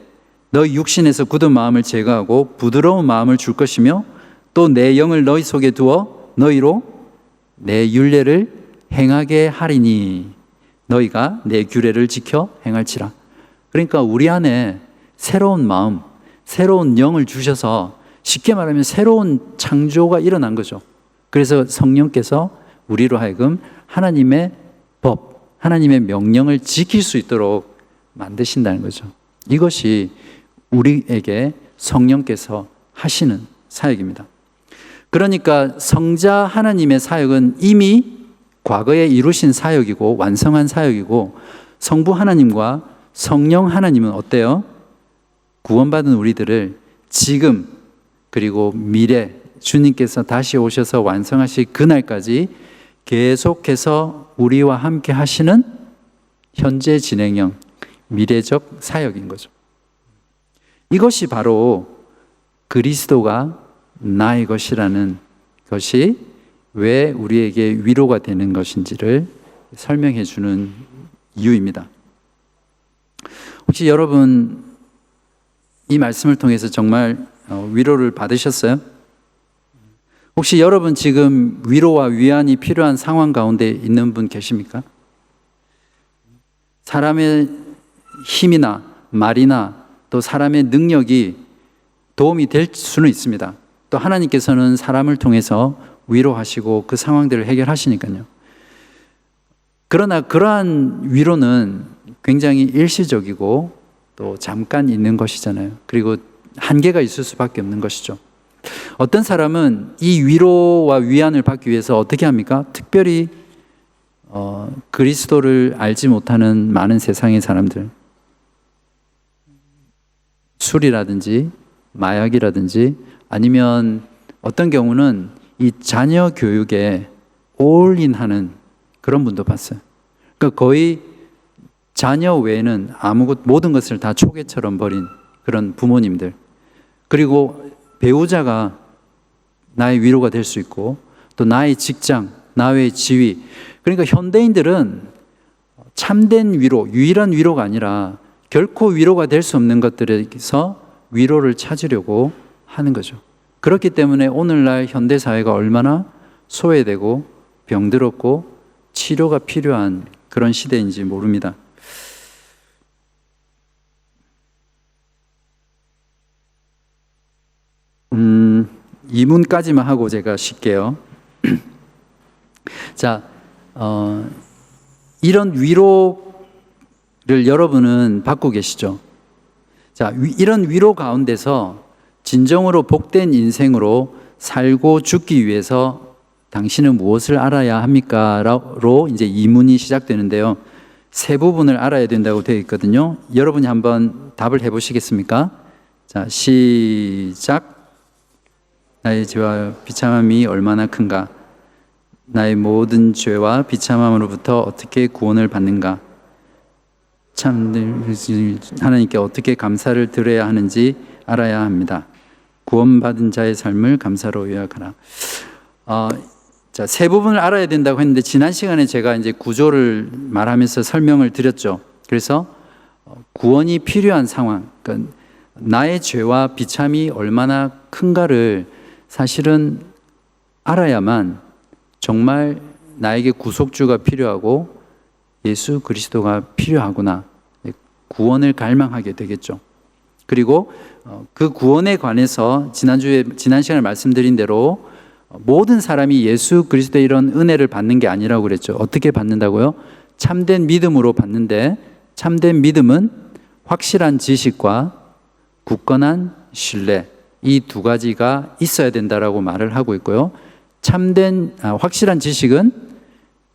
너희 육신에서 굳은 마음을 제거하고 부드러운 마음을 줄 것이며 또 내 영을 너희 속에 두어 너희로 내 율례를 행하게 하리니 너희가 내 규례를 지켜 행할지라. 그러니까 우리 안에 새로운 마음, 새로운 영을 주셔서 쉽게 말하면 새로운 창조가 일어난 거죠. 그래서 성령께서 우리로 하여금 하나님의 법, 하나님의 명령을 지킬 수 있도록 만드신다는 거죠. 이것이 우리에게 성령께서 하시는 사역입니다. 그러니까 성자 하나님의 사역은 이미 과거에 이루신 사역이고 완성한 사역이고 성부 하나님과 성령 하나님은 어때요? 구원받은 우리들을 지금 그리고 미래 주님께서 다시 오셔서 완성하실 그날까지 계속해서 우리와 함께 하시는 현재 진행형 미래적 사역인 거죠. 이것이 바로 그리스도가 나의 것이라는 것이 왜 우리에게 위로가 되는 것인지를 설명해 주는 이유입니다. 혹시 여러분 이 말씀을 통해서 정말 위로를 받으셨어요? 혹시 여러분 지금 위로와 위안이 필요한 상황 가운데 있는 분 계십니까? 사람의 힘이나 말이나 또 사람의 능력이 도움이 될 수는 있습니다. 또 하나님께서는 사람을 통해서 위로하시고 그 상황들을 해결하시니까요. 그러나 그러한 위로는 굉장히 일시적이고 또 잠깐 있는 것이잖아요. 그리고 한계가 있을 수밖에 없는 것이죠. 어떤 사람은 이 위로와 위안을 받기 위해서 어떻게 합니까? 특별히 그리스도를 알지 못하는 많은 세상의 사람들, 술이라든지 마약이라든지 아니면 어떤 경우는 이 자녀 교육에 올인하는 그런 분도 봤어요. 그러니까 거의 자녀 외에는 모든 것을 다 초계처럼 버린 그런 부모님들, 그리고 배우자가 나의 위로가 될 수 있고 또 나의 직장, 나의 지위. 그러니까 현대인들은 참된 위로, 유일한 위로가 아니라 결코 위로가 될 수 없는 것들에서 위로를 찾으려고 하는 거죠. 그렇기 때문에 오늘날 현대사회가 얼마나 소외되고 병들었고 치료가 필요한 그런 시대인지 모릅니다. 이문까지만 하고 제가 쉴게요. 자, 이런 위로를 여러분은 받고 계시죠? 자, 이런 위로 가운데서 진정으로 복된 인생으로 살고 죽기 위해서 당신은 무엇을 알아야 합니까? 로 이제 이문이 시작되는데요. 세 부분을 알아야 된다고 되어 있거든요. 여러분이 한번 답을 해보시겠습니까? 자, 시작. 나의 죄와 비참함이 얼마나 큰가? 나의 모든 죄와 비참함으로부터 어떻게 구원을 받는가? 참 하나님께 어떻게 감사를 드려야 하는지 알아야 합니다. 구원받은 자의 삶을 감사로 요약하라. 자, 세 부분을 알아야 된다고 했는데 지난 시간에 제가 이제 구조를 말하면서 설명을 드렸죠. 그래서 구원이 필요한 상황, 그러니까 나의 죄와 비참이 얼마나 큰가를 사실은 알아야만 정말 나에게 구속주가 필요하고 예수 그리스도가 필요하구나, 구원을 갈망하게 되겠죠. 그리고 그 구원에 관해서 지난 시간에 말씀드린 대로 모든 사람이 예수 그리스도의 이런 은혜를 받는 게 아니라고 그랬죠. 어떻게 받는다고요? 참된 믿음으로 받는데, 참된 믿음은 확실한 지식과 굳건한 신뢰, 이 두 가지가 있어야 된다라고 말을 하고 있고요. 확실한 지식은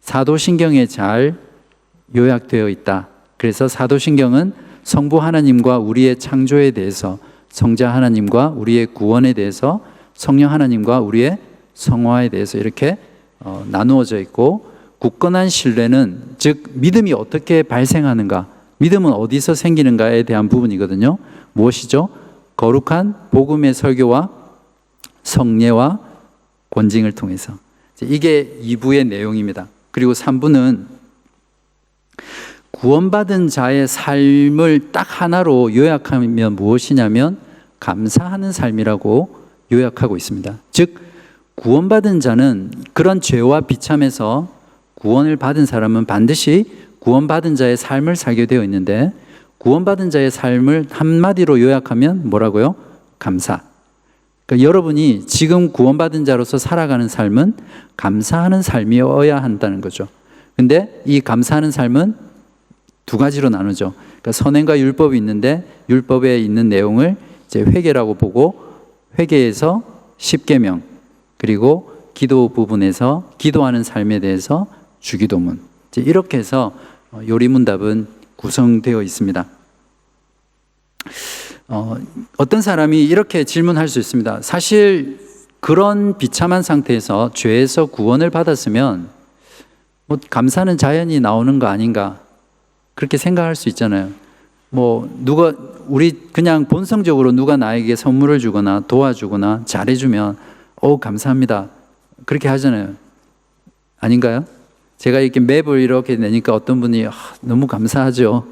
사도신경에 잘 요약되어 있다. 그래서 사도신경은 성부 하나님과 우리의 창조에 대해서, 성자 하나님과 우리의 구원에 대해서, 성령 하나님과 우리의 성화에 대해서 이렇게 나누어져 있고, 굳건한 신뢰는 즉 믿음이 어떻게 발생하는가, 믿음은 어디서 생기는가에 대한 부분이거든요. 무엇이죠? 거룩한 복음의 설교와 성례와 권징을 통해서. 이게 2부의 내용입니다. 그리고 3부는 구원받은 자의 삶을 딱 하나로 요약하면 무엇이냐면 감사하는 삶이라고 요약하고 있습니다. 즉 구원받은 자는 그런 죄와 비참해서 구원을 받은 사람은 반드시 구원받은 자의 삶을 살게 되어 있는데, 구원받은 자의 삶을 한마디로 요약하면 뭐라고요? 감사. 그러니까 여러분이 지금 구원받은 자로서 살아가는 삶은 감사하는 삶이어야 한다는 거죠. 근데 이 감사하는 삶은 두 가지로 나누죠. 그러니까 선행과 율법이 있는데, 율법에 있는 내용을 이제 회개라고 보고, 회개에서 십계명, 그리고 기도 부분에서 기도하는 삶에 대해서 주기도문, 이렇게 해서 요리문답은 구성되어 있습니다. 어떤 사람이 이렇게 질문할 수 있습니다. 사실 그런 비참한 상태에서 죄에서 구원을 받았으면 뭐 감사는 자연히 나오는 거 아닌가, 그렇게 생각할 수 있잖아요. 우리 그냥 본성적으로 누가 나에게 선물을 주거나 도와주거나 잘해주면 감사합니다, 그렇게 하잖아요. 아닌가요? 제가 이렇게 맵을 이렇게 내니까 어떤 분이 너무 감사하죠,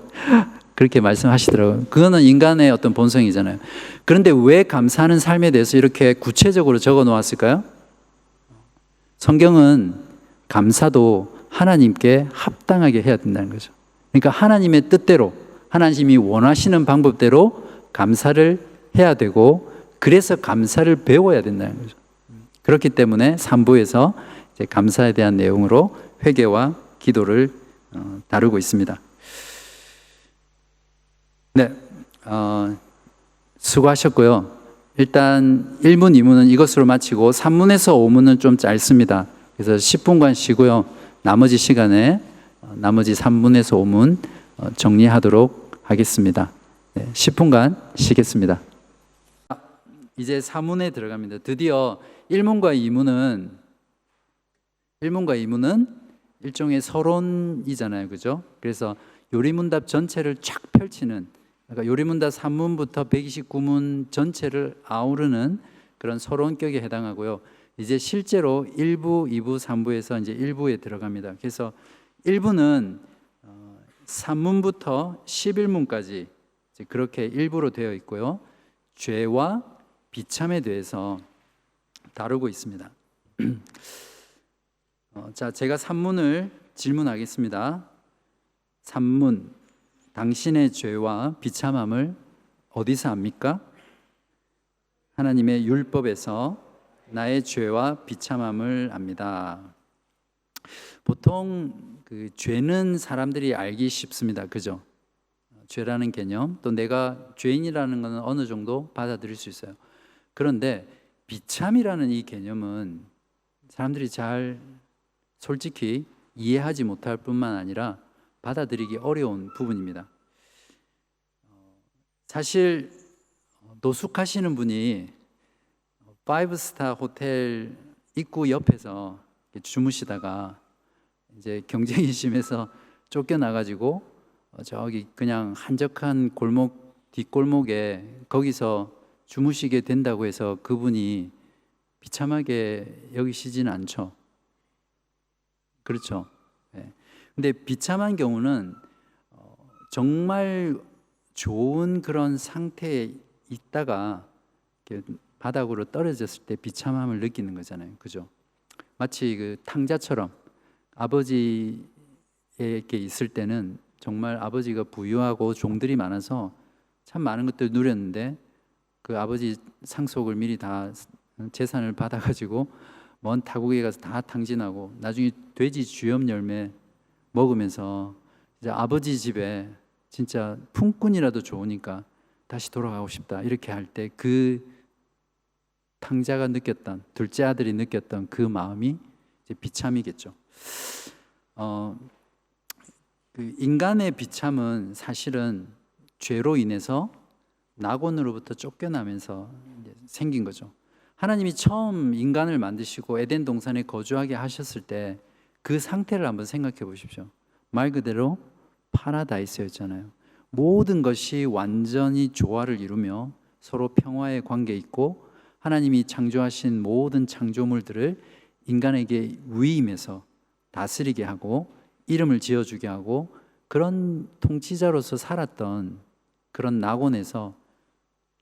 그렇게 말씀하시더라고요. 그거는 인간의 어떤 본성이잖아요. 그런데 왜 감사하는 삶에 대해서 이렇게 구체적으로 적어 놓았을까요? 성경은 감사도 하나님께 합당하게 해야 된다는 거죠. 그러니까 하나님의 뜻대로, 하나님이 원하시는 방법대로 감사를 해야 되고, 그래서 감사를 배워야 된다는 거죠. 그렇기 때문에 3부에서 이제 감사에 대한 내용으로 회개와 기도를 다루고 있습니다. 네, 수고하셨고요. 일단 1문, 2문은 이것으로 마치고 3문에서 5문은 좀 짧습니다. 그래서 10분간 쉬고요. 나머지 시간에 나머지 3문에서 5문 정리하도록 하겠습니다. 네, 10분간 쉬겠습니다. 이제 4문에 들어갑니다. 드디어 1문과 2문은 일종의 서론이잖아요. 그죠? 그래서 요리문답 전체를 쫙 펼치는, 그러니까 요리문답 3문부터 129문 전체를 아우르는 그런 서론격에 해당하고요. 이제 실제로 1부, 2부, 3부에서 이제 1부에 들어갑니다. 그래서 1부는 3문부터 11문까지 그렇게 1부로 되어 있고요. 죄와 비참에 대해서 다루고 있습니다. 자, 제가 3문을 질문하겠습니다. 3문, 당신의 죄와 비참함을 어디서 압니까? 하나님의 율법에서 나의 죄와 비참함을 압니다. 보통 그 죄는 사람들이 알기 쉽습니다. 그죠? 죄라는 개념, 또 내가 죄인이라는 것은 어느 정도 받아들일 수 있어요. 그런데 비참이라는 이 개념은 사람들이 잘 솔직히 이해하지 못할 뿐만 아니라 받아들이기 어려운 부분입니다. 사실 노숙하시는 분이 5스타 호텔 입구 옆에서 주무시다가 이제 경쟁이 심해서 쫓겨나가지고 저기 그냥 한적한 골목, 뒷골목에 거기서 주무시게 된다고 해서 그분이 비참하게 여기시지는 않죠. 그렇죠. 네. 근데 비참한 경우는 정말 좋은 그런 상태에 있다가 바닥으로 떨어졌을 때 비참함을 느끼는 거잖아요. 그죠? 마치 그 탕자처럼 아버지에게 있을 때는 정말 아버지가 부유하고 종들이 많아서 참 많은 것들을 누렸는데 그 아버지 상속을 미리 다 재산을 받아가지고 먼 타국에 가서 다 탕진하고 나중에 돼지 주염 열매 먹으면서 이제 아버지 집에 진짜 품꾼이라도 좋으니까 다시 돌아가고 싶다 이렇게 할 때 그 탕자가 느꼈던, 둘째 아들이 느꼈던 그 마음이 이제 비참이겠죠. 그 인간의 비참은 사실은 죄로 인해서 낙원으로부터 쫓겨나면서 이제 생긴 거죠. 하나님이 처음 인간을 만드시고 에덴 동산에 거주하게 하셨을 때 그 상태를 한번 생각해 보십시오. 말 그대로 파라다이스였잖아요. 모든 것이 완전히 조화를 이루며 서로 평화의 관계 있고 하나님이 창조하신 모든 창조물들을 인간에게 위임해서 다스리게 하고 이름을 지어주게 하고 그런 통치자로서 살았던 그런 낙원에서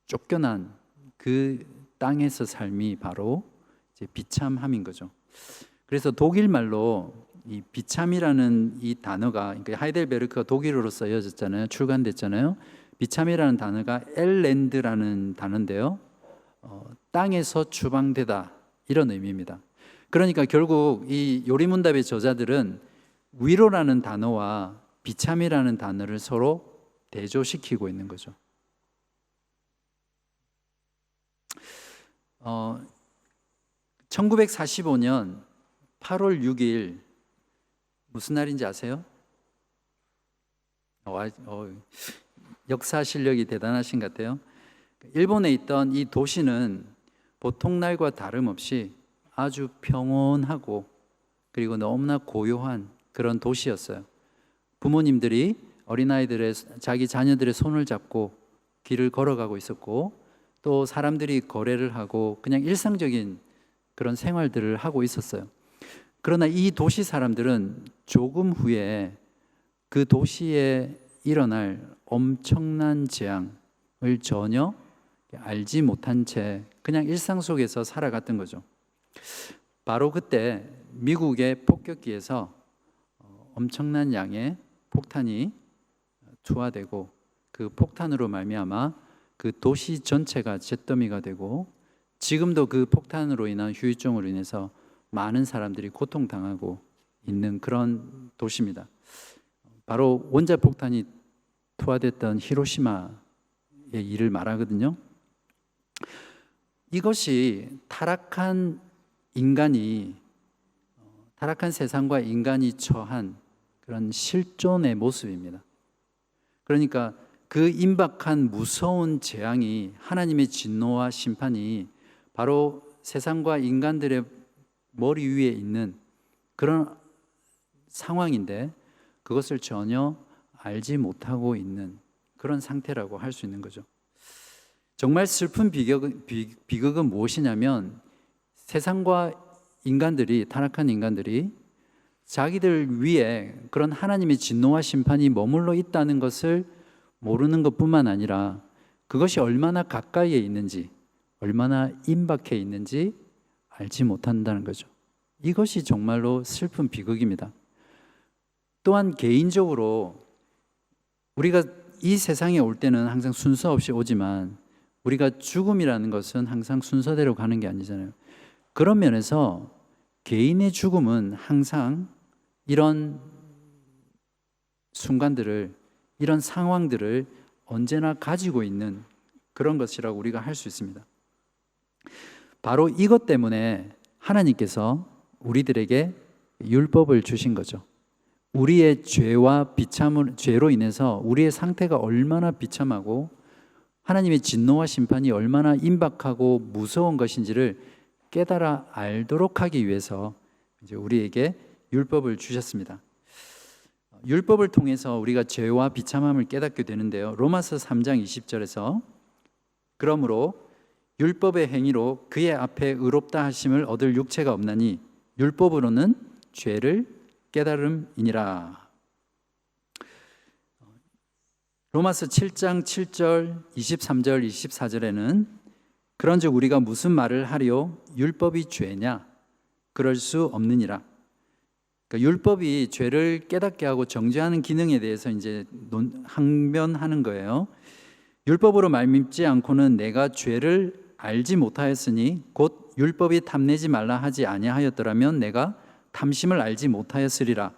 쫓겨난 그 땅에서 삶이 바로 이제 비참함인 거죠. 그래서 독일 말로 이 비참이라는 이 단어가, 그러니까 하이델베르크가 독일어로 써졌잖아요. 출간됐잖아요. 비참이라는 단어가 엘랜드라는 단어인데요. 땅에서 추방되다 이런 의미입니다. 그러니까 결국 이 요리문답의 저자들은 위로라는 단어와 비참이라는 단어를 서로 대조시키고 있는 거죠. 1945년 8월 6일 무슨 날인지 아세요? 역사 실력이 대단하신 것 같아요. 일본에 있던 이 도시는 보통 날과 다름없이 아주 평온하고 그리고 너무나 고요한 그런 도시였어요. 부모님들이 어린아이들의 자기 자녀들의 손을 잡고 길을 걸어가고 있었고 또 사람들이 거래를 하고 그냥 일상적인 그런 생활들을 하고 있었어요. 그러나 이 도시 사람들은 조금 후에 그 도시에 일어날 엄청난 재앙을 전혀 알지 못한 채 그냥 일상 속에서 살아갔던 거죠. 바로 그때 미국의 폭격기에서 엄청난 양의 폭탄이 투하되고 그 폭탄으로 말미암아 그 도시 전체가 잿더미가 되고 지금도 그 폭탄으로 인한 후유증으로 인해서 많은 사람들이 고통당하고 있는 그런 도시입니다. 바로 원자폭탄이 투하됐던 히로시마의 일을 말하거든요. 이것이 타락한 세상과 인간이 처한 그런 실존의 모습입니다. 그러니까 그 임박한 무서운 재앙이 하나님의 진노와 심판이 바로 세상과 인간들의 머리 위에 있는 그런 상황인데 그것을 전혀 알지 못하고 있는 그런 상태라고 할 수 있는 거죠. 정말 슬픈 비극은 무엇이냐면 세상과 인간들이, 타락한 인간들이 자기들 위에 그런 하나님의 진노와 심판이 머물러 있다는 것을 모르는 것뿐만 아니라 그것이 얼마나 가까이에 있는지, 얼마나 임박해 있는지 알지 못한다는 거죠. 이것이 정말로 슬픈 비극입니다. 또한 개인적으로 우리가 이 세상에 올 때는 항상 순서 없이 오지만 우리가 죽음이라는 것은 항상 순서대로 가는 게 아니잖아요. 그런 면에서 개인의 죽음은 항상 이런 순간들을, 이런 상황들을 언제나 가지고 있는 그런 것이라고 우리가 할 수 있습니다. 바로 이것 때문에 하나님께서 우리들에게 율법을 주신 거죠. 우리의 죄로 인해서 우리의 상태가 얼마나 비참하고 하나님의 진노와 심판이 얼마나 임박하고 무서운 것인지를 깨달아 알도록 하기 위해서 이제 우리에게 율법을 주셨습니다. 율법을 통해서 우리가 죄와 비참함을 깨닫게 되는데요. 로마서 3장 20절에서 그러므로 율법의 행위로 그의 앞에 의롭다 하심을 얻을 육체가 없나니 율법으로는 죄를 깨달음이니라. 로마서 7장 7절, 23절, 24절에는 그런즉 우리가 무슨 말을 하리요? 율법이 죄냐? 그럴 수 없느니라. 그러니까 율법이 죄를 깨닫게 하고 정죄하는 기능에 대해서 이제 항변하는 거예요. 율법으로 말미암지 않고는 내가 죄를 알지 못하였으니 곧 율법이 탐내지 말라 하지 아니하였더라면 내가 탐심을 알지 못하였으리라.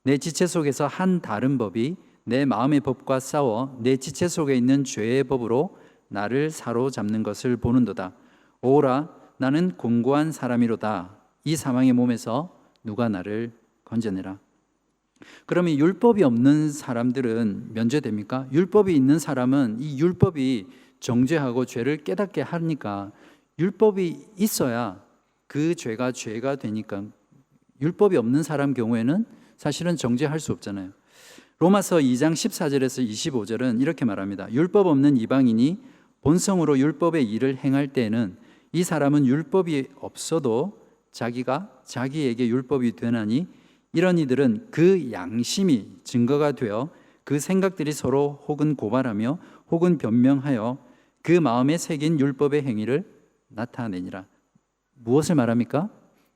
내 지체 속에서 한 다른 법이 내 마음의 법과 싸워 내 지체 속에 있는 죄의 법으로 나를 사로잡는 것을 보는도다. 오라, 나는 곤고한 사람이로다. 이 사망의 몸에서 누가 나를 건져내라. 그러면 율법이 없는 사람들은 면제됩니까? 율법이 있는 사람은 이 율법이 정죄하고 죄를 깨닫게 하니까, 율법이 있어야 그 죄가 되니까, 율법이 없는 사람 경우에는 사실은 정죄할 수 없잖아요. 로마서 2장 14절에서 25절은 이렇게 말합니다. 율법 없는 이방인이 본성으로 율법의 일을 행할 때에는 이 사람은 율법이 없어도 자기가 자기에게 율법이 되나니 이런 이들은 그 양심이 증거가 되어 그 생각들이 서로 혹은 고발하며 혹은 변명하여 그 마음에 새긴 율법의 행위를 나타내니라. 무엇을 말합니까?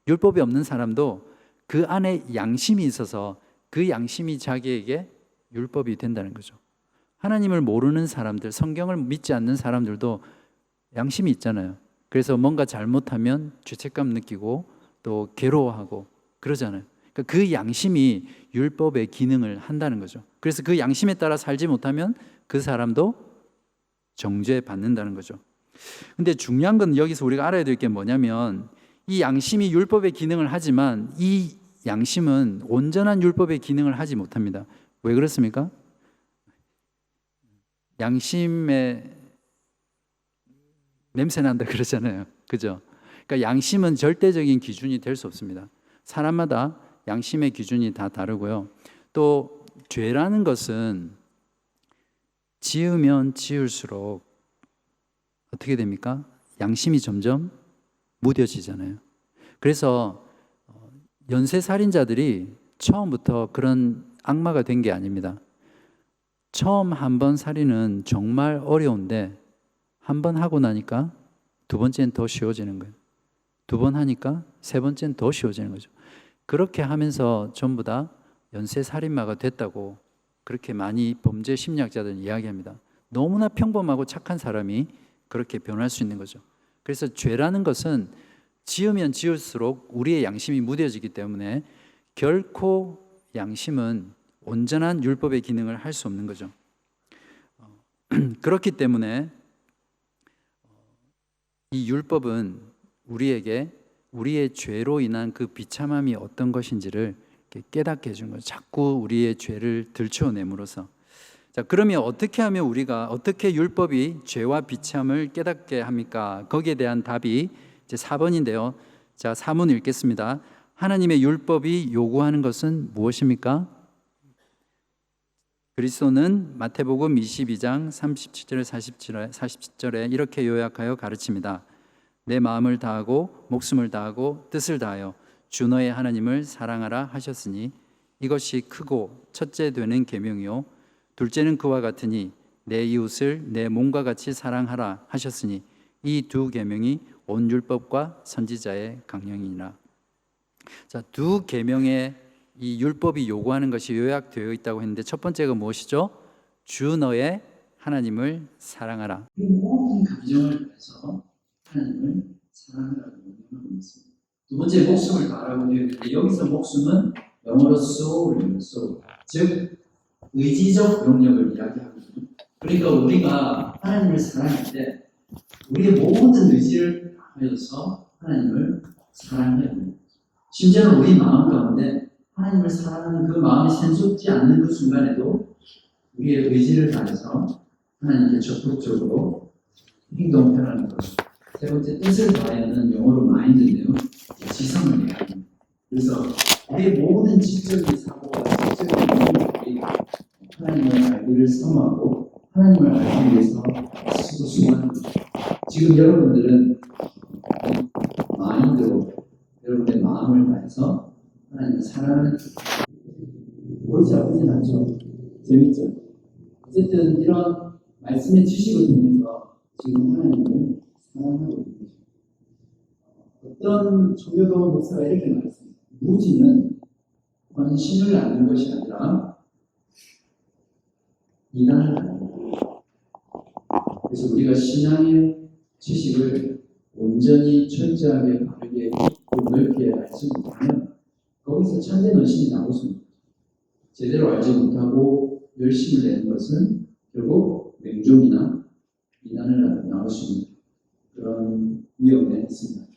율법이 없는 사람도 그 안에 양심이 있어서 그 양심이 자기에게 율법이 된다는 거죠. 하나님을 모르는 사람들, 성경을 믿지 않는 사람들도 양심이 있잖아요. 그래서 뭔가 잘못하면 죄책감 느끼고 또 괴로워하고 그러잖아요. 그러니까 그 양심이 율법의 기능을 한다는 거죠. 그래서 그 양심에 따라 살지 못하면 그 사람도 정죄받는다는 거죠. 근데 중요한 건 여기서 우리가 알아야 될 게 뭐냐면, 이 양심이 율법의 기능을 하지만 이 양심은 온전한 율법의 기능을 하지 못합니다. 왜 그렇습니까? 양심에 냄새 난다 그러잖아요. 그죠? 그러니까 양심은 절대적인 기준이 될 수 없습니다. 사람마다 양심의 기준이 다 다르고요. 또 죄라는 것은 지으면 지을수록 어떻게 됩니까? 양심이 점점 무뎌지잖아요. 그래서 연쇄살인자들이 처음부터 그런 악마가 된 게 아닙니다. 처음 한 번 살인은 정말 어려운데 한 번 하고 나니까 두 번째는 더 쉬워지는 거예요. 두 번 하니까 세 번째는 더 쉬워지는 거죠. 그렇게 하면서 전부 다 연쇄살인마가 됐다고 그렇게 많이 범죄 심리학자들은 이야기합니다. 너무나 평범하고 착한 사람이 그렇게 변할 수 있는 거죠. 그래서 죄라는 것은 지으면 지을수록 우리의 양심이 무뎌지기 때문에 결코 양심은 온전한 율법의 기능을 할 수 없는 거죠. 그렇기 때문에 이 율법은 우리에게 우리의 죄로 인한 그 비참함이 어떤 것인지를 깨닫게 해준 거죠. 자꾸 우리의 죄를 들추어냄으로써. 자, 그러면 어떻게 하면 우리가, 어떻게 율법이 죄와 비참을 깨닫게 합니까? 거기에 대한 답이 이제 4번인데요. 자, 4문 읽겠습니다. 하나님의 율법이 요구하는 것은 무엇입니까? 그리스도는 마태복음 22장 37절 47절에 이렇게 요약하여 가르칩니다. 내 마음을 다하고 목숨을 다하고 뜻을 다하여 주 너의 하나님을 사랑하라 하셨으니 이것이 크고 첫째 되는 계명이요 둘째는 그와 같으니 내 이웃을 내 몸과 같이 사랑하라 하셨으니 이 두 계명이 온 율법과 선지자의 강령이니라. 자, 두 계명의 이 율법이 요구하는 것이 요약되어 있다고 했는데 첫 번째가 무엇이죠? 주 너의 하나님을 사랑하라. 이 모든 감정을 해서 하나님을 사랑하라고 명령하고 있습니다. 두 번째 목숨을 다하라고 되어 있는데 여기서 목숨은 영어로 soul입니다. soul. 즉 의지적 영역을 이야기하거든요. 그러니까 우리가 하나님을 사랑할 때 우리의 모든 의지를 다하여서 하나님을 사랑해야 합니다. 심지어는 우리 마음 가운데 하나님을 사랑하는 그 마음이 샘솟지 않는 그 순간에도 우리의 의지를 다해서 하나님께 적극적으로 행동하라는 것. 세 번째, 뜻을 다하여는 영어로 mind인데요. 지성을 얘기합니다. 그래서 우리의 모든 지적인 사고와 지적인 행동들이 하나님을 알기를 선호하고 하나님을 알기 위해서 수고하는 거죠. 지금 여러분들은 마인드로 여러분의 마음을 다해서 하나님을 사랑하는 옳지 아프진 않죠. 재밌죠. 어쨌든 이런 말씀의 지식을 통해서 지금 하나님을 사랑하고 있는 거죠. 어떤 종교도 목사가 이렇게 말했습니다. 무지는 헌신을 낳는 것이 아니라 이단을 낳는 거예요. 그래서 우리가 신앙의 지식을 온전히 철저하게 바르게 깊고 넓게 알지 못하면 거기서 참된 의심이 나오습니다. 제대로 알지 못하고 열심을 내는 것은 결국 맹종이나 비난을 나올 수 있는 그런 위험에 있습니다.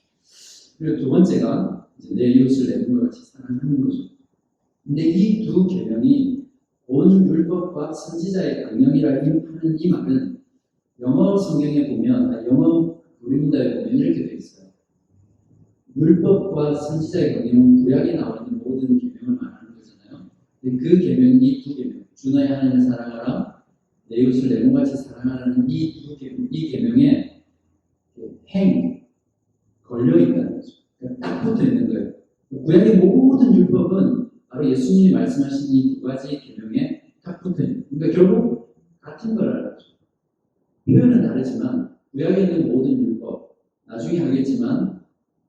그리고 두 번째가 이제 내 이웃을 내 몸과 같이 사랑하는 거죠. 근데 이 두 계명이 온 율법과 선지자의 강령이라 하는 이 말은 영어 성경에 보면, 영어 우리문답에 보면 이렇게 되어 있어요. 율법과 선지자의 강령은 구약에 나와 있는 모든 계명을 말하는 거잖아요. 근데 그 계명이 이 두 계명, 주 너의 하나님을 사랑하라, 내 이웃을 내 몸같이 사랑하라는 이 계명에 걸려 있다는 거죠. 그러니까 딱 붙어 있는 거예요. 구약의 모든 율법은 바로 예수님이 말씀하신 이 두 가지 계명에 딱 붙어 있는 거예요. 그러니까 결국 같은 거라는 거죠. 표현은 다르지만 구약에 있는 모든 율법, 나중에 하겠지만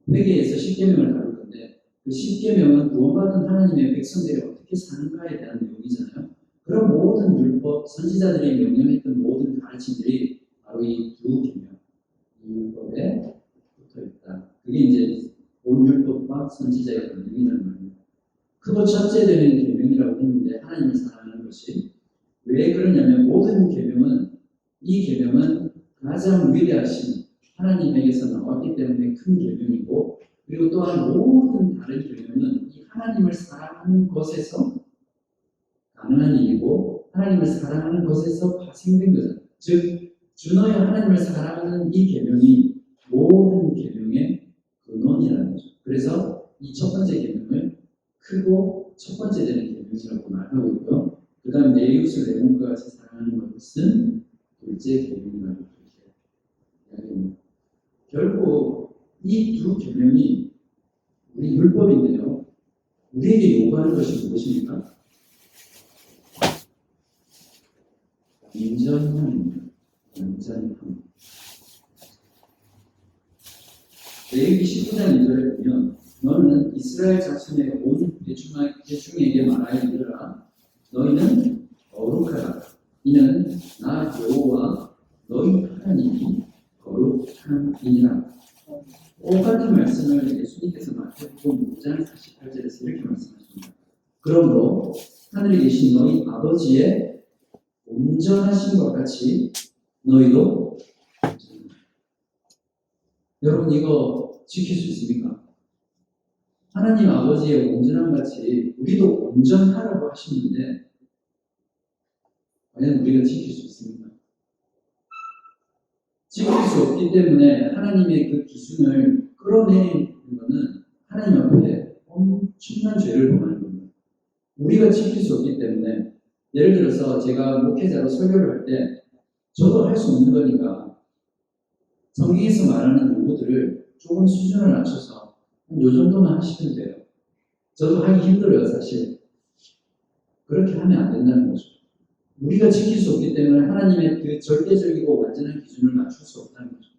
회개에서 10계명을 다룰 건데 그 10계명은 구원받은 하나님의 백성들이 어떻게 사는가에 대한 내용이잖아요. 그런 모든 율법, 선지자들이 명령했던 모든 가르침들이 바로 이 두 계명, 이 율법에 붙어 있다. 그게 이제 온 율법과 선지자의 강령이라는 말입니다. 크고 첫째 되는 계명이라고 했는데 하나님을 사랑하는 것이 왜 그러냐면 모든 계명은 이 계명은 가장 위대하신 하나님에게서 나왔기 때문에 큰 계명이고 그리고 또한 모든 다른 계명은 이 하나님을 사랑하는 것에서 가능한 일이고 하나님을 사랑하는 것에서 파생된 거잖아요. 즉 주 너의 하나님을 사랑하는 이 계명이 모든 계명의 근원이라는 거죠. 그래서 이 첫 번째 계명을 크고 첫 번째 되는 계명이라고 말하고 있고요. 그 다음 내 이웃을 내 몸과 같이 사랑하는 것은 둘째 계명이라고 이렇게 이야기합니다. 결국 이 두 계명이 우리 율법인데요. 우리에게 요구하는 것이 무엇입니까? 온전함입니다. 온전함. 레위기 19장 2절에 보면 너는 이스라엘 자손의 온 대중에게 말하여 이르라. 너희는 거룩하다. 이는 나 여호와 너희 하나님이 거룩함이니라. 똑같은 말씀을 예수님께서 마태복음 5장 48절에서 이렇게 말씀하십니다. 그러므로 하늘에 계신 너희 아버지의 온전하신 것 같이 너희도 여러분 이거 지킬 수 있습니까? 하나님 아버지의 온전함 같이 우리도 온전하라고 하시는데 과연 우리가 지킬 수 있습니까? 지킬 수 없기 때문에 하나님의 그 기준을 끌어내리는 것은 하나님 앞에 엄청난 죄를 범하는 겁니다. 우리가 지킬 수 없기 때문에 예를 들어서 제가 목회자로 설교를 할 때 저도 할 수 없는 거니까 성경에서 말하는 요구들을 조금 수준을 낮춰서 요 정도만 하시면 돼요. 저도 하기 힘들어요, 사실. 그렇게 하면 안 된다는 거죠. 우리가 지킬 수 없기 때문에 하나님의 그 절대적이고 완전한 기준을 맞출 수 없다는 거죠.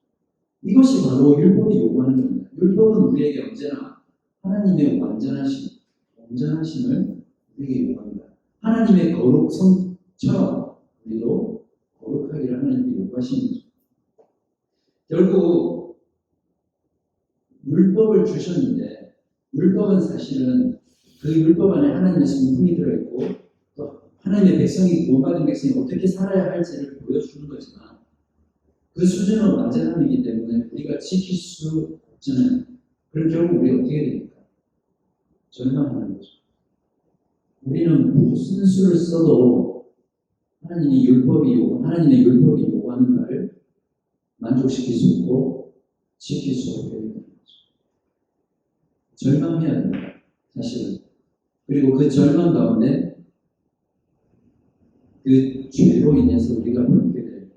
이것이 바로 율법이 요구하는 겁니다. 율법은 우리에게 언제나 하나님의 온전하심을 우리에게 요구합니다. 하나님의 거룩성처럼 우리도 거룩하기를 하나님께 요구하시는 거죠. 결국 율법을 주셨는데 율법은 사실은 그 율법 안에 하나님의 성품이 들어있고 또 하나님의 백성이 구원받은 백성이 어떻게 살아야 할지를 보여주는 거지만 그 수준은 완전함이기 때문에 우리가 지킬 수 없잖아요. 그럼 결국 우리가 어떻게 됩니까? 절망하는 거죠. 우리는 무슨 수를 써도 하나님의 율법이 요구하는 바를 만족시킬 수 없고 지킬 수 없게 되는 거죠. 절망해야 됩니다. 사실은. 그리고 그 절망 가운데 그 죄로 인해서 우리가 겪게 될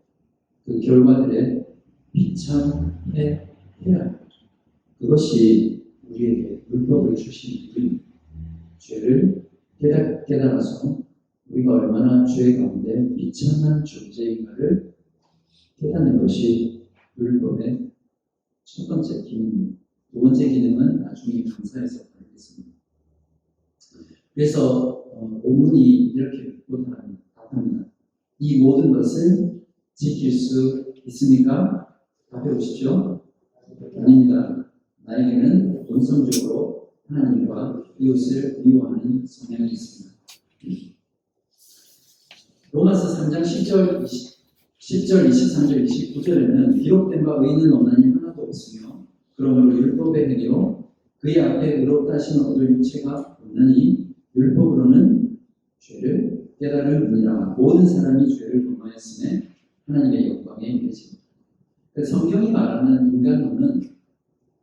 그 결과들에 비참해야 합니다. 그것이 우리에게 율법을 주신 이유입니다. 죄를 깨달아서 우리가 얼마나 죄 가운데 비참한 존재인가를 깨닫는 것이 율법의 첫 번째 기능입니다. 두 번째 기능은 나중에 강사에서 알겠습니다. 그래서 본문이 이렇게 답합니다. 이 모든 것을 지킬 수 있습니까? 답해 보십시오. 아닙니다. 나에게는 본성적으로 하나님과 이웃을 미워하는 성향이 있습니다. 로마서 3장 10절, 23절, 29절에는 기록된 바 의인은 없나니 하나도 없으며 그러므로 율법의 행위로 그의 앞에 의롭다 하신 얻을 육체가 없나니 율법으로는 죄를 깨달을 뿐이라 모든 사람이 죄를 범하였음에 하나님의 영광에 이르집니다. 성경이 말하는 인간론은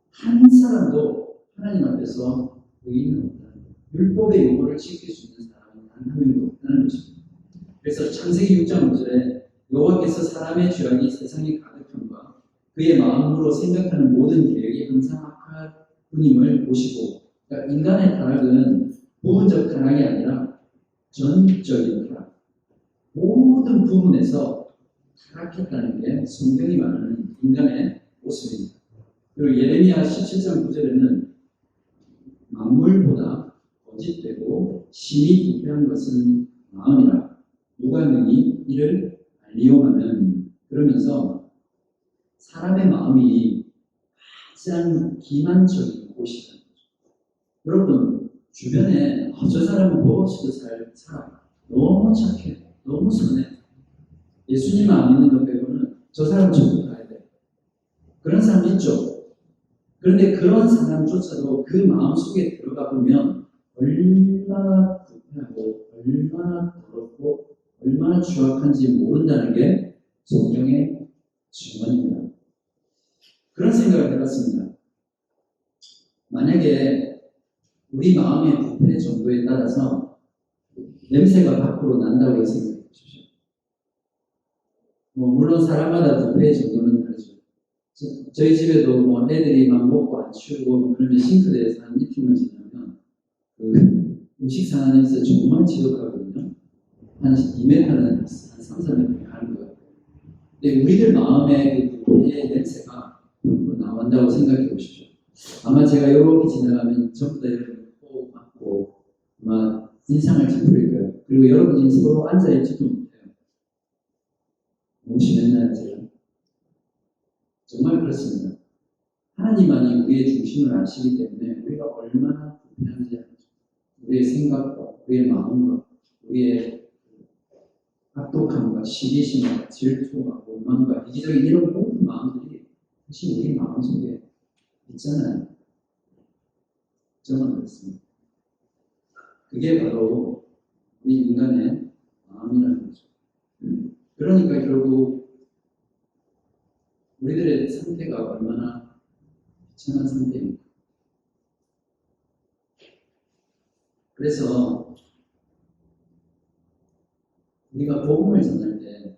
한 사람도 하나님 앞에서 의인은 없다. 율법의 요구를 지킬 수 있는 사람은 단 한 명도 없다는 것입니다. 그래서 창세기 6장 5절에 여호와께서 사람의 죄악이 세상에 가득함과 그의 마음으로 생각하는 모든 계획이 항상 악할 뿐임을 보시고, 그러니까 인간의 타락은 부분적 타락이 아니라 전적인 타락, 모든 부분에서 타락했다는 게 성경이 말하는 인간의 모습입니다. 그리고 예레미야 17장 9절에는 만물보다 거짓되고 심히 부패한 것은 마음이라 누가 능히 이를 알리오마는, 그러면서 사람의 마음이 가장 기만적인 곳이다. 여러분 주변에 저 사람은 뭐 없이도 잘 살아, 너무 착해, 너무 선해, 예수님 안 믿는 것 빼고는 저 사람 전부 가야 돼, 그런 사람 있죠. 그런데 그런 사람조차도 그 마음속에 들어가 보면 얼마나 부패하고 얼마나 더럽고 얼마나 추악한지 모른다는 게 성경의 증언입니다. 그런 생각을 해봤습니다. 만약에 우리 마음의 부패 정도에 따라서 냄새가 밖으로 난다고 생각해 보십시오. 물론 사람마다 부패의 정도는 다르죠. 저희 집에도 애들이 막 먹고 안 치우고 그러면 싱크대에서 한 이틀만 지나면 그 음식 상한 냄새 정말 지독하거든요. 한 2m는 한 3, 4m 가는 것 같아요. 근데 우리들 마음의 그 부패의 냄새가 나온다고 생각해 보십시오. 아마 제가 이렇게 지나가면 전부 다 여러분 호흡 맞고 아마 인상을 찌푸릴 거예요. 그리고 여러분이 서로 앉아있지도 못해요. 너무 심했나요, 제가? 정말 그렇습니다. 하나님만이 우리의 중심을 아시기 때문에 우리가 얼마나 부패한지 알죠. 우리의 생각과 우리의 마음과 우리의 악독함과 시기심과 질투와 원망과 이기적인 이런 모든 마음들이 사실 우리 마음속에 있잖아요. 저는 그렇습니다. 그게 바로 우리 인간의 마음이라는 거죠. 그러니까 결국 우리들의 상태가 얼마나 비참한 상태입니까? 그래서 우리가 복음을 전할 때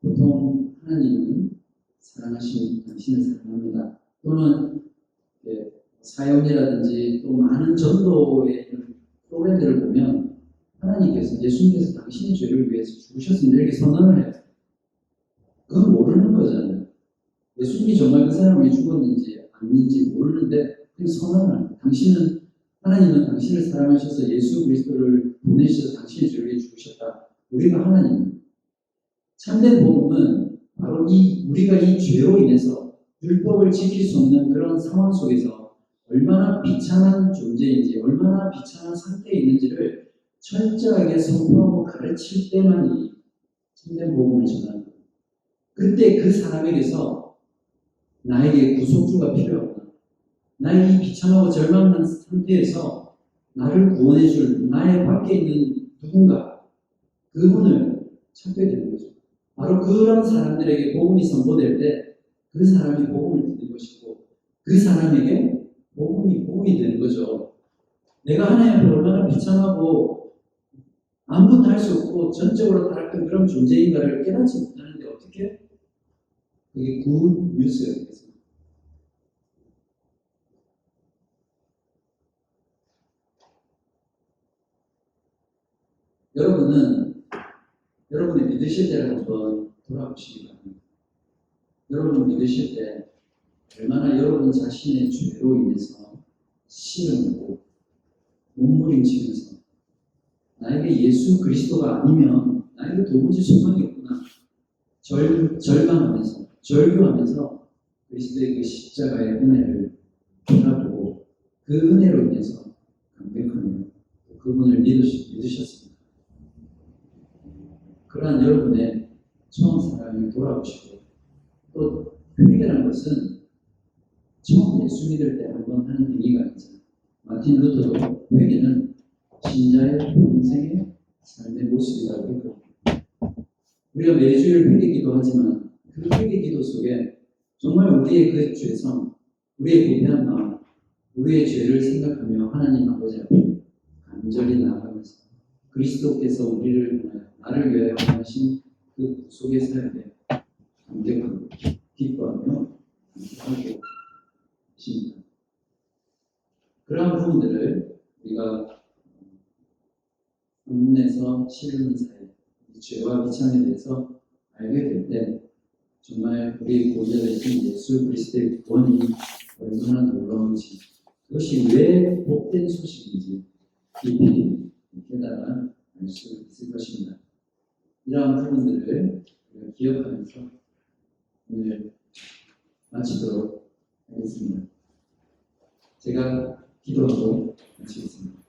보통 하나님은 사랑하시는 당신을 사랑합니다. 또는 사역이라든지 또 많은 전도의 프로그램들을 보면 하나님께서, 예수님께서 당신의 죄를 위해서 죽으셨습니다 이렇게 선언을 해요. 그건 모르는 거잖아요. 예수님이 정말 그 사람을 위해 죽었는지 아닌지 모르는데 그냥 선언을 합니다. 하나님은 당신을 사랑하셔서 예수 그리스도를 보내셔서 당신의 죄를 위해 죽으셨다. 우리가 하나님. 참된 복음은 바로 우리가 이 죄로 인해서 율법을 지킬 수 없는 그런 상황 속에서 얼마나 비참한 존재인지, 얼마나 비참한 상태에 있는지를 철저하게 선포하고 가르칠 때만이 참된 복음을 전하는 거예요. 그때 그 사람에게서 나에게 구속주가 필요하구나, 나의 이 비참하고 절망한 상태에서 나를 구원해줄 나의 밖에 있는 누군가, 그분을 찾게 되는 거죠. 바로 그런 사람들에게 복음이 선포될 때 그 사람이 복음을 듣는 것이고 그 사람에게 복음이 되는 거죠. 내가 하나님 앞에 얼마나 비참하고 아무것도 할 수 없고 전적으로 타락한 그런 존재인가를 깨닫지 못하는데 어떻게 그게 굿 뉴스가 되겠습니까? 여러분이 믿으실 때를 한번 돌아보시기 바랍니다. 여러분 믿으실 때 얼마나 여러분 자신의 죄로 인해서 시름하고 몸부림치면서 나에게 예수 그리스도가 아니면 나에게 도무지 소망이 없구나 절망하면서 절규하면서 그리스도의 그 십자가의 은혜를 바라보고 그 은혜로 인해서 감격하며 그분을 믿으셨습니다. 그러한 여러분의 처음 사랑을 돌아보시고 또 회개라는 것은 처음 예수 믿을 때 한번 하는 행위가 아니잖아요. 마틴 루터도 회개는 신자의 평생의 삶의 모습이라고 했거든요. 우리가 매주일 회개 기도하지만 그 회개 기도 속에 정말 우리의 그 죄성, 우리의 부패한 마음, 우리의 죄를 생각하며 하나님 아버지 앞에 간절히 나아가면서 그리스도께서 우리를 위하여 나를 위하여 하신 그 속의 사역에 감격하고 기뻐하며 감격하고 있습니다. 그러한 부분들을 우리가 본문에서 실은 사이 죄와 비참에 대해서 알게 될 때 정말 우리 구원자 되신 예수 그리스도의 구원이 얼마나 놀라운지 그것이 왜 복된 소식인지 깊이 깨달아 알 수 있을 것입니다. 이러한 부분들을 우리가 기억하면서 오늘 마치도록 하겠습니다. 제가 기도하고 마치겠습니다.